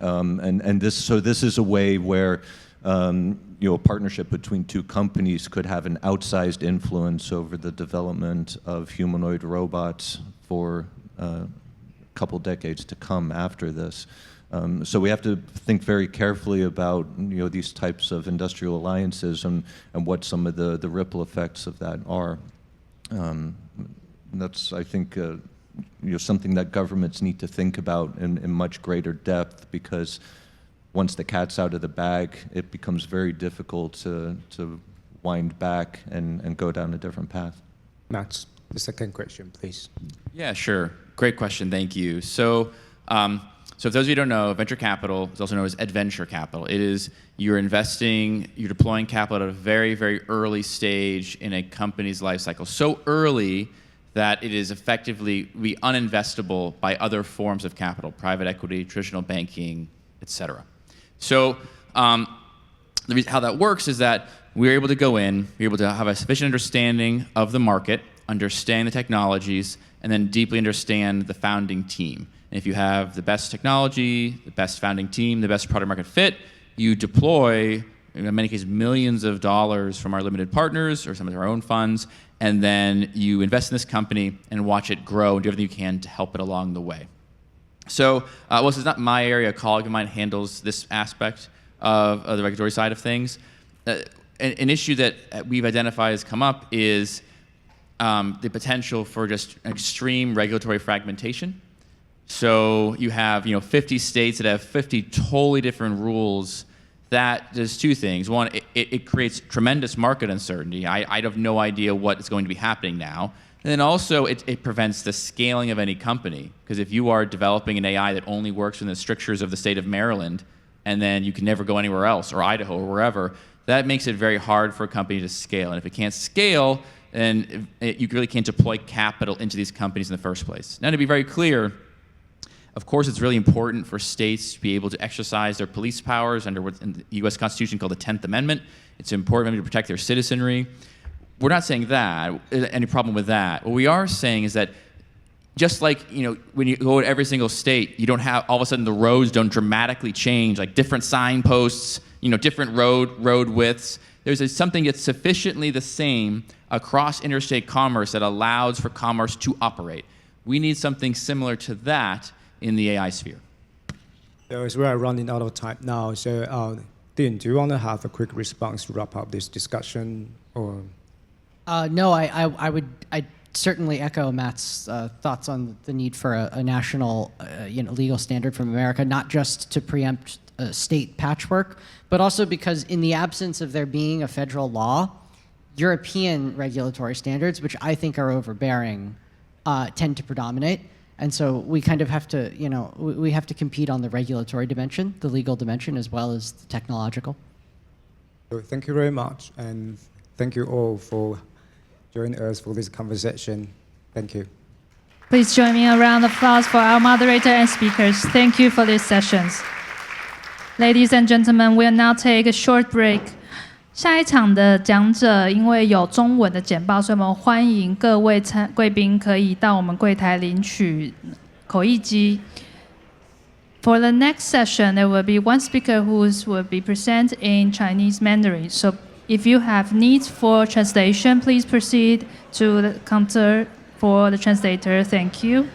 And this is a way where a partnership between two companies could have an outsized influence over the development of humanoid robots for a couple decades to come after this. So we have to think very carefully about these types of industrial alliances and what some of the ripple effects of that are. That's, I think, something that governments need to think about in much greater depth, because once the cat's out of the bag, it becomes very difficult to wind back and go down a different path. Matt, the second question, please. Yeah, sure. Great question. Thank you. So for those of you who don't know, venture capital is also known as adventure capital. It is you're deploying capital at a very, very early stage in a company's life cycle. So early that it is effectively uninvestable by other forms of capital, private equity, traditional banking, et cetera. So how that works is that we're able to go in, we're able to have a sufficient understanding of the market, understand the technologies, and then deeply understand the founding team. And if you have the best technology, the best founding team, the best product market fit, you deploy, in many cases, millions of dollars from our limited partners or some of our own funds, and then you invest in this company and watch it grow and do everything you can to help it along the way. So, this is not my area. A colleague of mine handles this aspect of the regulatory side of things. An issue that we've identified has come up is the potential for just extreme regulatory fragmentation. So you have 50 states that have 50 totally different rules. That does two things. One, it creates tremendous market uncertainty. I have no idea what is going to be happening now. And then also it prevents the scaling of any company. Because if you are developing an AI that only works in the strictures of the state of Maryland, and then you can never go anywhere else, or Idaho, or wherever, that makes it very hard for a company to scale. And if it can't scale, then you really can't deploy capital into these companies in the first place. Now, to be very clear, of course, it's really important for states to be able to exercise their police powers under what's in the U.S. Constitution called the 10th Amendment. It's important for them to protect their citizenry. We're not saying that, any problem with that. What we are saying is that just like, when you go to every single state, you don't have, all of a sudden the roads don't dramatically change, like different signposts, different road widths. There's something that's sufficiently the same across interstate commerce that allows for commerce to operate. We need something similar to that in the AI sphere. So as we are running out of time now, so Dean, do you want to have a quick response to wrap up this discussion? Or No, I'd certainly echo Matt's thoughts on the need for a national legal standard from America, not just to preempt state patchwork, but also because in the absence of there being a federal law, European regulatory standards, which I think are overbearing, tend to predominate. And so we kind of have to, we have to compete on the regulatory dimension, the legal dimension, as well as the technological. so thank you very much, and thank you all for joining us for this conversation. Thank you. Please join me in a round of applause for our moderator and speakers. Thank you for these sessions. Ladies and gentlemen, we'll now take a short break. 下一场的讲者因为有中文的简报，所以我们欢迎各位贵宾可以到我们柜台领取口译机。For the next session, there will be one speaker who will be present in Chinese Mandarin. So if you have needs for translation, please proceed to the counter for the translator. Thank you.